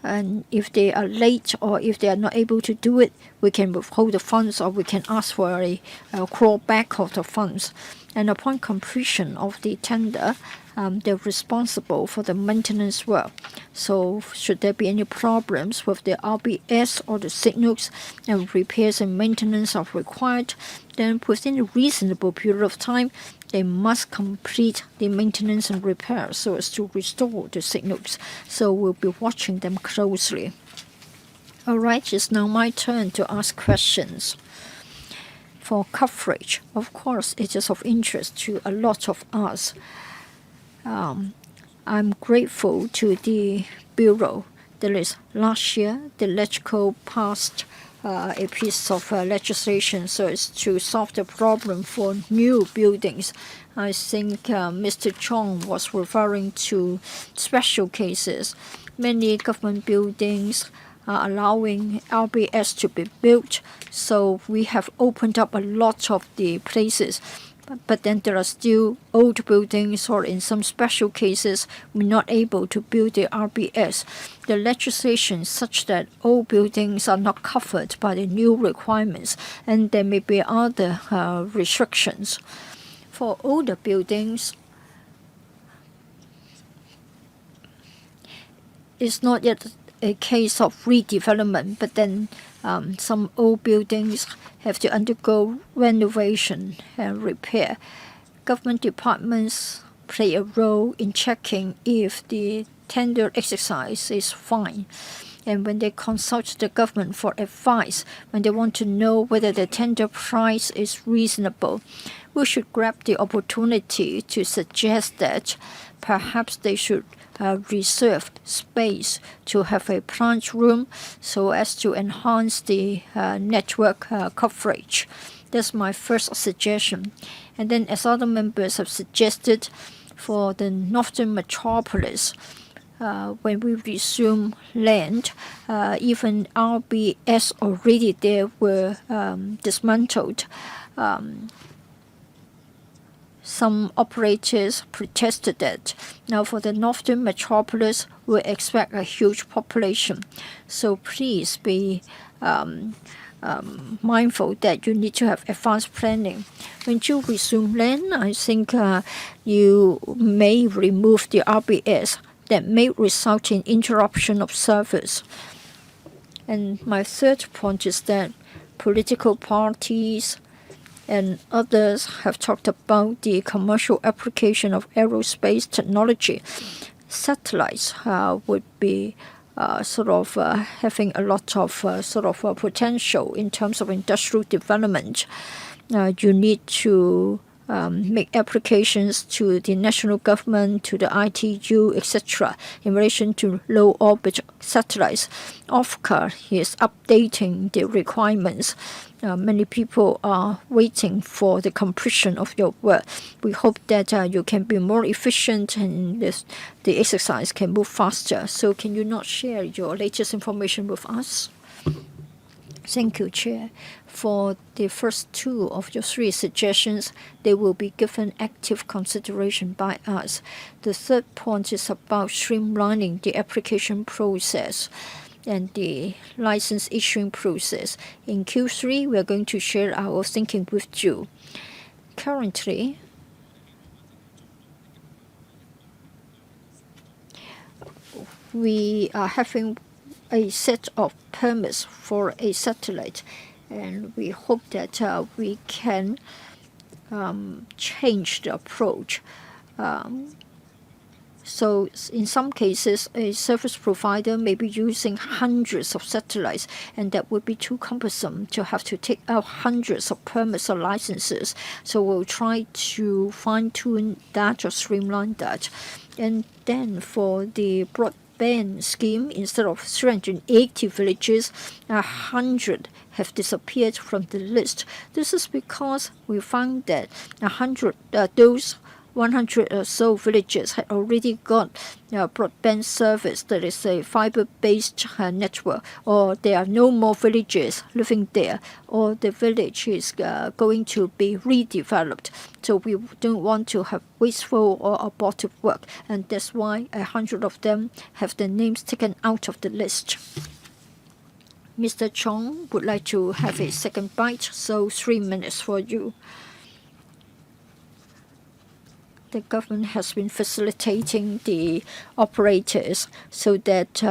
C: And if they are late or if they are not able to do it, we can withhold the funds or we can ask for a clawback of the funds. And upon completion of the tender, they're responsible for the maintenance work. So should there be any problems with the RBS or the signals, and repairs and maintenance are required, then within a reasonable period of time, they must complete the maintenance and repair so as to restore the signals. So we'll be watching them closely. All right, it's now my turn to ask questions. For coverage, of course, it is of interest to a lot of us. I'm grateful to the Bureau. There is last year, the LegCo passed a piece of legislation so as to solve the problem for new buildings. I think Mr. Chong was referring to special cases. Many government buildings are allowing RBS to be built, so we have opened up a lot of the places. But then there are still old buildings, or in some special cases, we're not able to build the RBS. The legislation is such that old buildings are not covered by the new requirements, and there may be other restrictions. For older buildings, it's not yet a case of redevelopment, but then some old buildings have to undergo renovation and repair. Government departments play a role in checking if the tender exercise is fine. And when they consult the government for advice, when they want to know whether the tender price is reasonable, we should grab the opportunity to suggest that perhaps they should reserve space to have a plant room so as to enhance the network coverage. That's my first suggestion. And then, as other members have suggested, for the northern metropolis, when we resume land, even RBS already there were dismantled. Some operators protested that. Now for the northern metropolis, we expect a huge population. So please be mindful that you need to have advanced planning. When you resume land, I think you may remove the RBS that may result in interruption of service. And my third point is that political parties and others have talked about the commercial application of aerospace technology. Satellites would be having a lot of potential in terms of industrial development. You need to make applications to the national government, to the ITU, etc. in relation to low orbit satellites. OFCA is updating the requirements. Many people are waiting for the completion of your work. We hope that you can be more efficient and the exercise can move faster. So can you not share your latest information with us? Thank you, Chair. For the first two of your three suggestions, they will be given active consideration by us. The third point is about streamlining the application process and the license issuing process. In Q3, we are going to share our thinking with you. Currently, we are having a set of permits for a satellite, and we hope that we can change the approach. So in some cases, a service provider may be using hundreds of satellites, and that would be too cumbersome to have to take out hundreds of permits or licenses. So we'll try to fine-tune that or streamline that. And then for the broadband scheme, instead of 380 villages, 100 have disappeared from the list. This is because we found that 100 or so villages had already got broadband service, that is a fiber-based network, or there are no more villages living there, or the village is going to be redeveloped. So we don't want to have wasteful or abortive work, and that's why 100 of them have their names taken out of the list. Mr. Chong would like to have a second bite, so 3 minutes for you. The government has been facilitating the operators so that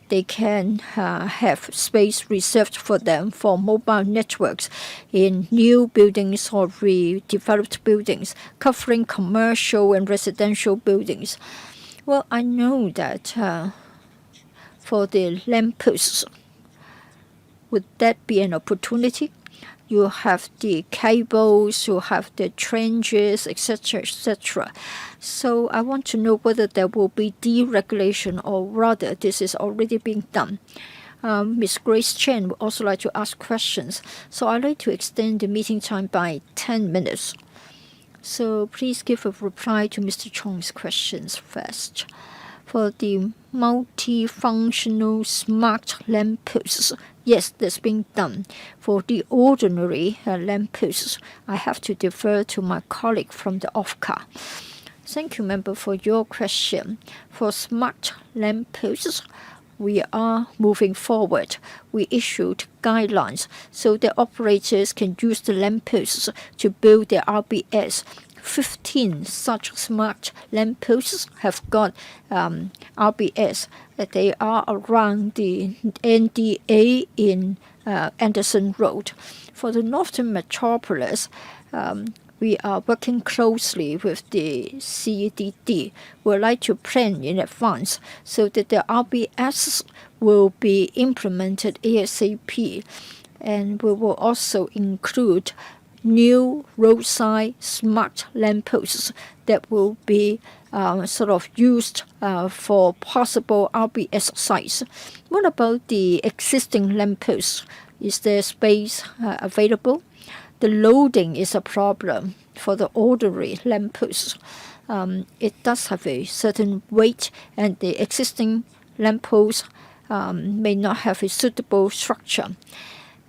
C: they can have space reserved for them for mobile networks in new buildings or redeveloped buildings, covering commercial and residential buildings. Well, I know that for the lampposts, would that be an opportunity? You have the cables, you have the trenches, etc., etc. So I want to know whether there will be deregulation, or rather this is already being done. Ms. Grace Chen would also like to ask questions. So I'd like to extend the meeting time by 10 minutes. So please give a reply to Mr. Chong's questions first. For the multifunctional smart lampposts, yes, that's being done. For the ordinary lampposts, I have to defer to my colleague from the OFCA. Thank you, member, for your question. For smart lampposts, we are moving forward. We issued guidelines so that operators can use the lampposts to build their RBS. 15 such smart lampposts have got RBS. They are around the NDA in Anderson Road. For the Northern Metropolis, we are working closely with the CEDD. We'd like to plan in advance so that the RBS will be implemented ASAP. And we will also include new roadside smart lampposts that will be sort of used for possible RBS sites. What about the existing lampposts? Is there space available? The loading is a problem for the ordinary lampposts. It does have a certain weight, and the existing lampposts may not have a suitable structure.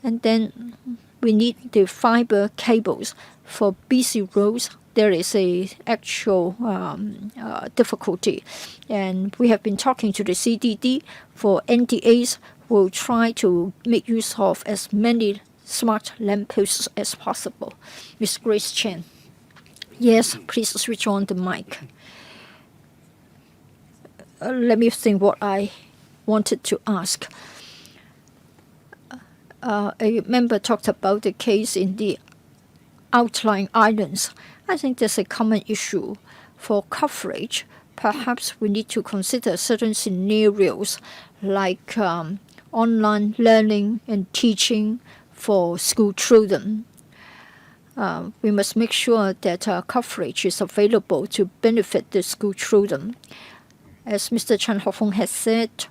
C: And then we need the fiber cables. For busy roads, there is a actual difficulty. And we have been talking to the CDD. For NDAs, we'll try to make use of as many smart lampposts as possible. Ms. Grace Chen. Yes, please switch on the mic. Let me think what I wanted to ask. A member talked about the case in the outlying islands. I think there's a common issue. For coverage, perhaps we need to consider certain scenarios like online learning and teaching for school children. We must make sure that coverage is available to benefit the school children. As Mr. Chan Ho-fung has said,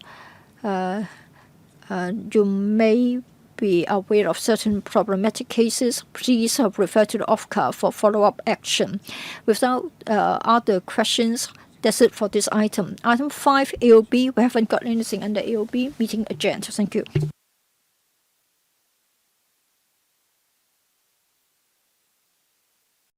C: you may be aware of certain problematic cases. Please refer to the OFCA for follow-up action. Without other questions, that's it for this item. Item 5, AOB. We haven't got anything under AOB. Meeting adjourned. Thank you.